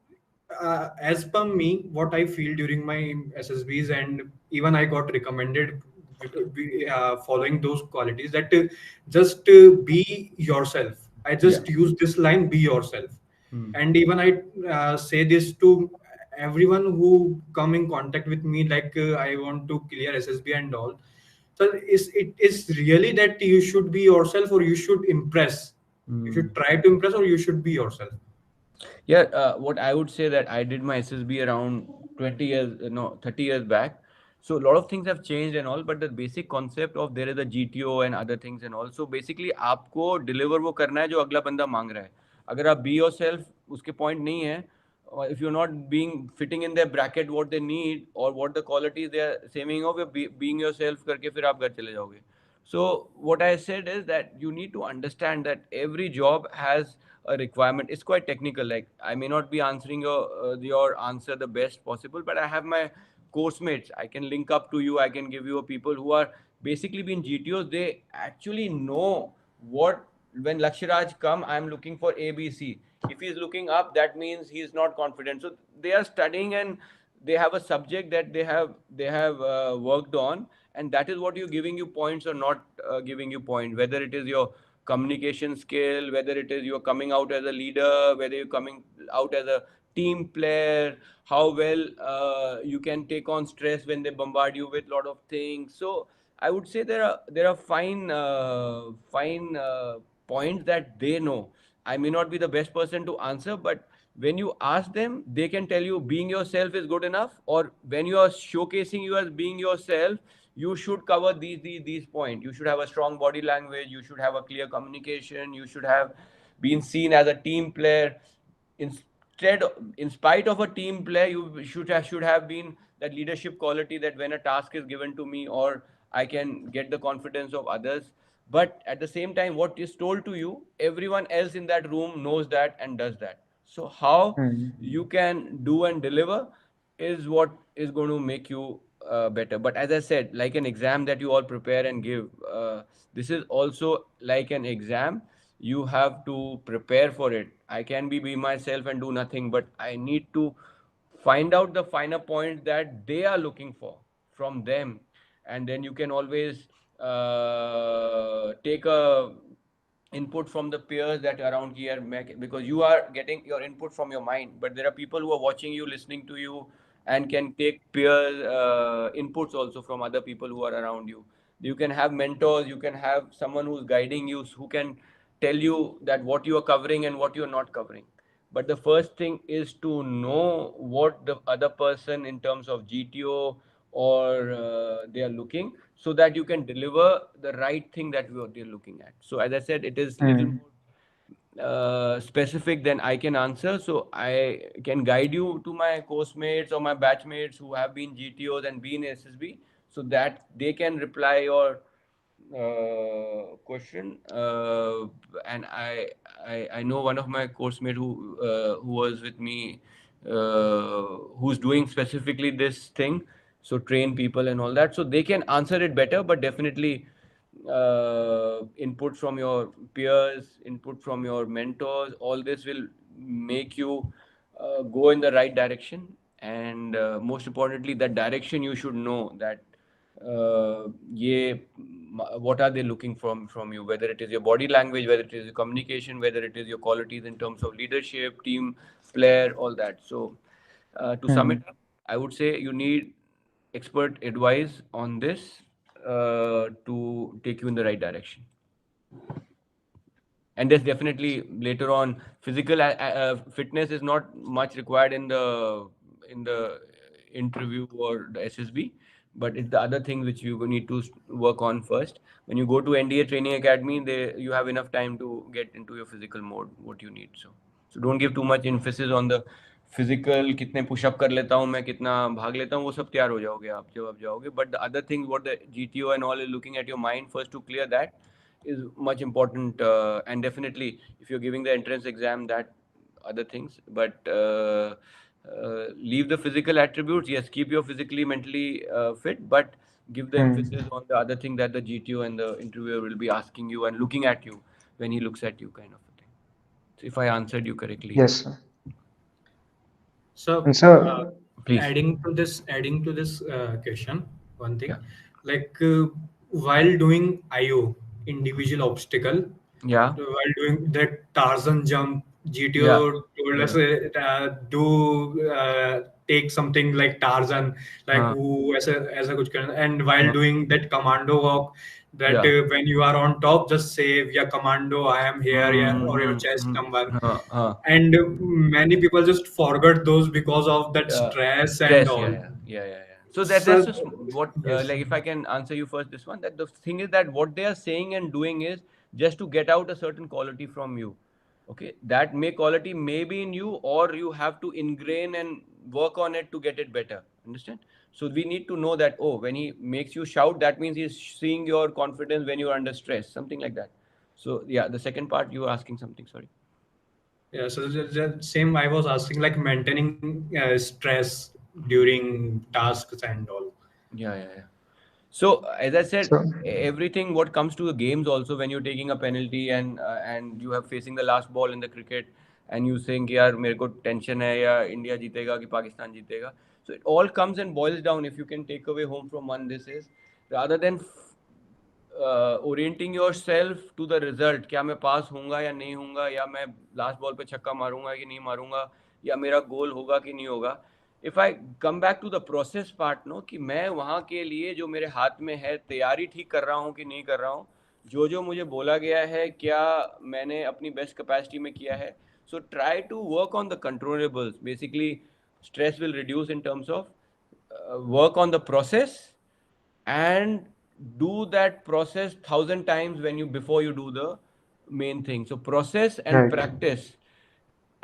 as per me, what I feel during my SSBs, and even I got recommended following those qualities, that just be yourself. I Yeah. just use this line, be yourself. Hmm. And even I say this to everyone who come in contact with me, like I want to clear SSB and all. So it is really that you should be yourself, or you should impress. You Hmm. should try to impress, or you should be yourself. Yeah, what I would say that I did my SSB around 20 years, no, 30 years back. So a lot of things have changed and all, but the basic concept of there is a GTO and other things and all. So basically आपको deliver वो करना है जो अगला बंदा मांग रहा है. अगर आप be yourself उसके point नहीं है, or if you're not being fitting in their bracket what they need or what the qualities they are saying of being yourself करके फिर आप घर चले जाओगे. So what I said is that you need to understand that every job has a requirement. It's quite technical. Like I may not be answering your answer the best possible, but I have my course mates. I can link up to you. I can give you a people who are basically been GTOs. They actually know what when Lakshraj come. I'm looking for ABC. If he's looking up, that means he's not confident. So they are studying and they have a subject that they have worked on, and that is what you giving you points or not giving you point, whether it is your communication skill, whether it is you're coming out as a leader, whether you're coming out as a team player, how well you can take on stress when they bombard you with a lot of things. So I would say there are fine points that they know. I may not be the best person to answer, but when you ask them, they can tell you being yourself is good enough, or when you are showcasing you as being yourself, you should cover these points. You should have a strong body language, you should have a clear communication, you should have been seen as a team player. Instead, in spite of a team player, you should have been that leadership quality, that when a task is given to me or I can get the confidence of others. But at the same time, what is told to you, everyone else in that room knows that and does that. So how Hmm. you can do and deliver is what is going to make you better. But as I said, like an exam that you all prepare and give, this is also like an exam. You have to prepare for it. I can be myself and do nothing, but I need to find out the finer points that they are looking for from them, and then you can always take a input from the peers that are around here, because you are getting your input from your mind, but there are people who are watching you, listening to you, and can take peer inputs also from other people who are around you. You can have mentors, you can have someone who's guiding you, who can tell you that what you are covering and what you are not covering. But the first thing is to know what the other person in terms of GTO or they are looking, so that you can deliver the right thing that they're looking at. So as I said, it is little Hmm. more specific than I can answer. So I can guide you to my course mates or my batchmates who have been GTOs and been SSB, so that they can reply your question. And I know one of my course mate who was with me, who's doing specifically this thing, so train people and all that, so they can answer it better. But definitely input from your peers, input from your mentors, all this will make you go in the right direction. And most importantly, that direction you should know that ये what are they looking from you, whether it is your body language, whether it is your communication, whether it is your qualities in terms of leadership, team player, all that. So to sum it Hmm. up, I would say you need expert advice on this to take you in the right direction. And there's definitely later on physical fitness is not much required in the interview or the SSB, but it's the other things which you need to work on first. When you go to NDA training academy, they you have enough time to get into your physical mode what you need. So don't give too much emphasis on the physical, कितने pushup कर लेता हूँ मैं, कितना भाग लेता हूँ, वो सब तैयार हो जाओगे आप जब आप जाओगे. But the other thing what the GTO and all is looking at your mind first to clear that is much important, and definitely if you're giving the entrance exam, that other things, but leave the physical attributes. Yes, keep your physically mentally fit, but give the Hmm. emphasis on the other thing that the GTO and the interviewer will be asking you and looking at you when he looks at you, kind of a thing. So if I answered you correctly. Yes, sir. So, And sir, Please. adding to this question, one Yeah. thing, like while doing IO, individual obstacle, Yeah. while doing that Tarzan jump, Yeah. GTO told us Yeah. do take something like Tarzan, like Huh. who as a good and while Huh. doing that commando walk, that Yeah. when you are on top, just say, "Yeah, commando, I am here," yeah, or your chest Mm-hmm. number. Huh. Huh. And many people just forgot those because of that Yeah. stress and Stress, yeah, all. yeah, yeah, yeah, yeah. So that's So just what yes, like if I can answer you first this one, that the thing is that what they are saying and doing is just to get out a certain quality from you. Okay, that may quality may be in you, or you have to ingrain and work on it to get it better. Understand? So we need to know that, oh, when he makes you shout, that means he's seeing your confidence when you're under stress, something like that. So yeah, the second part you were asking something. Sorry. yeah. So the same I was asking, like maintaining stress during tasks and all. Yeah, yeah, yeah. So as I said, so everything what comes to the games also, when you're taking a penalty and you have facing the last ball in the cricket and you saying कि यार मेरे को tension है या India जीतेगा कि Pakistan जीतेगा. So it all comes and boils down, if you can take away home from one, this is rather than orienting yourself to the result, क्या मैं पास होऊंगा या नहीं होऊंगा, या मैं लास्ट बॉल पे छक्का मारूंगा कि नहीं मारूंगा, या मेरा गोल होगा कि नहीं होगा. If I come back to the process part, no, कि मैं वहाँ के लिए जो मेरे हाथ में है तैयारी ठीक कर रहा हूँ कि नहीं कर रहा हूँ, जो मुझे बोला गया है क्या मैंने अपनी बेस्ट कैपेसिटी में किया है. So try to work on the controllables. Basically stress will reduce in terms of work on the process and do that process 1,000 times when you before you do the main thing. So process and right, practice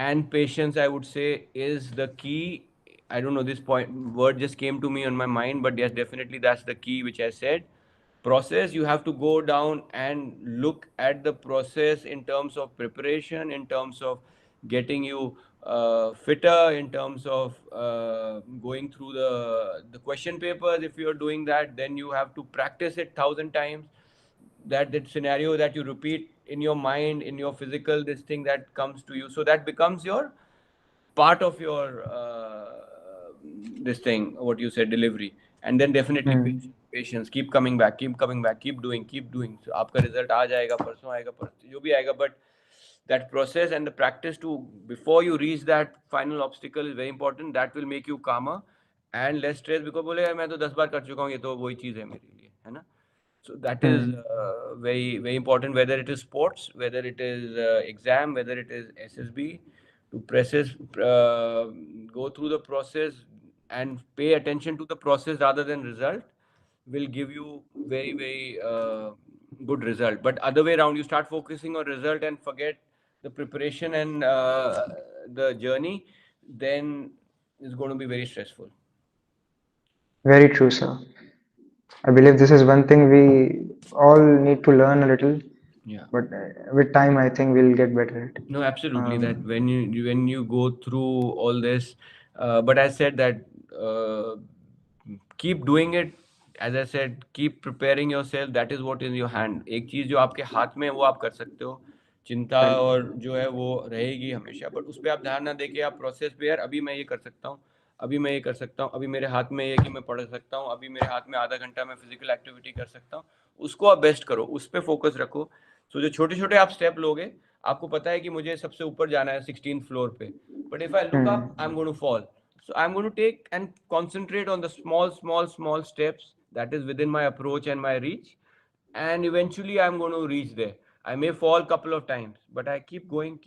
and patience, I would say, is the key. I don't know, this point word just came to me on my mind, but yes, definitely that's the key which I said. Process, you have to go down and look at the process in terms of preparation, in terms of getting you fitter, in terms of going through the question papers. If you're doing that, then you have to practice it 1,000 times, that scenario that you repeat in your mind, in your physical, this thing that comes to you, so that becomes your part of your this thing what you said, delivery. And then definitely hmm, patience, keep coming back, keep coming back, keep doing. So आपका result आ जाएगा, परसों आएगा, परसों जो भी आएगा, but that process and the practice to before you reach that final obstacle is very important. That will make you calmer and less stressed, because बोले यार मैं तो 10 बार कर चुका हूँ, ये तो वही चीज़ है मेरे लिए, है ना. So that is hmm, very very important, whether it is sports, whether it is exam, whether it is SSB. To process, go through the process and pay attention to the process rather than result will give you very very good result. But other way around, you start focusing on result and forget the preparation and the journey, then it's going to be very stressful. very true, sir. I believe this is one thing we all need to learn a little, Yeah. but with time, I think we'll get better at. No, absolutely. That Um, when you go through all this, but I said that uh, keep doing it. As I said, keep preparing yourself. That is what is in your hand. एक चीज जो आपके हाथ में है वो आप कर सकते हो. चिंता right. और जो है वो रहेगी हमेशा, बट उस पर आप ध्यान ना देके आप प्रोसेस पे, यार अभी मैं ये कर सकता हूँ, अभी मैं ये कर सकता हूँ, अभी मेरे हाथ में ये है कि मैं पढ़ सकता हूँ, अभी मेरे हाथ में आधा घंटा मैं फिजिकल एक्टिविटी कर सकता हूँ. उसको आप बेस्ट करो, उस पर फोकस रखो. सो जो छोटे छोटे आप स्टेप लोगे, आपको पता है कि मुझे सबसे ऊपर जाना है 16th फ्लोर पे, but if I look up I am going to fall. So I'm going to take and concentrate on the small steps that is within my approach and my reach, and eventually I'm going to reach there. I may fall a couple of times, but I keep going,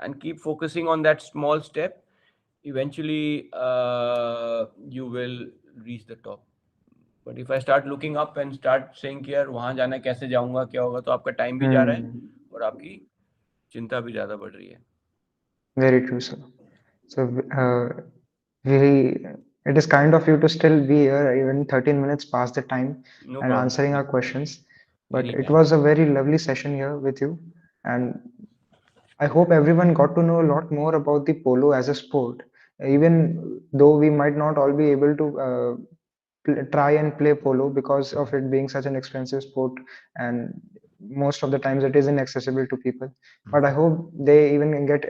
and keep focusing on that small step. Eventually, you will reach the top. But if I start looking up and start saying कि यार वहाँ जाना कैसे जाऊँगा, क्या होगा, तो आपका टाइम भी जा रहा है और आपकी चिंता भी ज़्यादा बढ़ रही है. Very true, sir. So, we it is kind of you to still be here even 13 minutes past the time No and problem. answering our questions. But it Anytime. was a very lovely session here with you, and I hope everyone got to know a lot more about the polo as a sport. Even though we might not all be able to try and play polo because of it being such an expensive sport, and most of the times it is inaccessible to people. But I hope they even get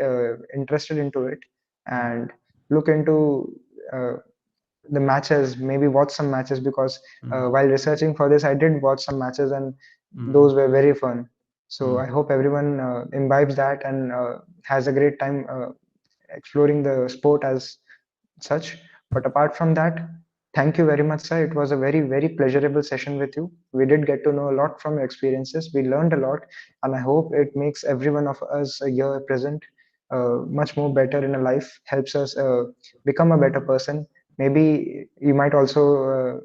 interested into it and look into the matches, maybe watch some matches, because while researching for this I did watch some matches, and those were very fun. So I hope everyone imbibes that and has a great time exploring the sport as such. But apart from that, thank you very much, sir. It was a very, very pleasurable session with you. We did get to know a lot from your experiences. We learned a lot, and I hope it makes every one of us here present much more better in a life, helps us become a better person. Maybe you might also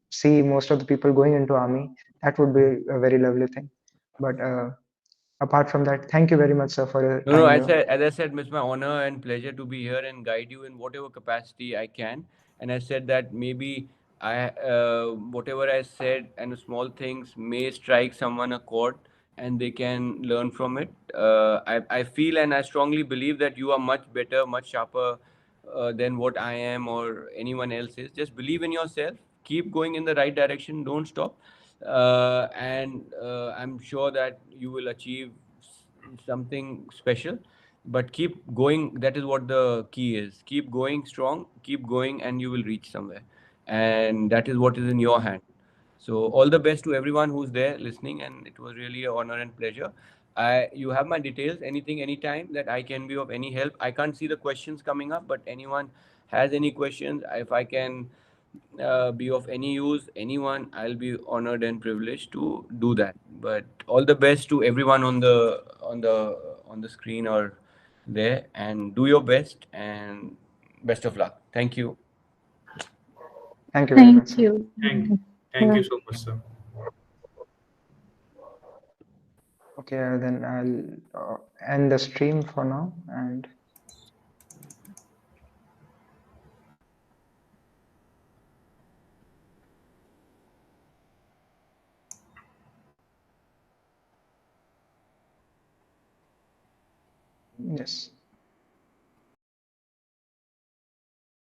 see most of the people going into army. That would be a very lovely thing. But apart from that, thank you very much, sir, for your No, no. time here. As I said, it's my honor and pleasure to be here and guide you in whatever capacity I can. And I said that maybe whatever I said and small things may strike someone a chord, and they can learn from it. I feel and I strongly believe that you are much better, much sharper than what I am or anyone else is. Just believe in yourself. Keep going in the right direction. Don't stop. And I'm sure that you will achieve something special, but keep going. That is what the key is. Keep going strong, keep going, and you will reach somewhere, and that is what is in your hand. So all the best to everyone who's there listening, and it was really an honor and pleasure. You have my details, anything, anytime that I can be of any help. I can't see the questions coming up, but anyone has any questions, if I can be of any use, anyone, I'll be honored and privileged to do that. But all the best to everyone on the screen or there, and do your best, and best of luck. Thank you. Thank you very much, Thank sir. you. Thank you so much, sir. Okay, then I'll end the stream for now, and yes.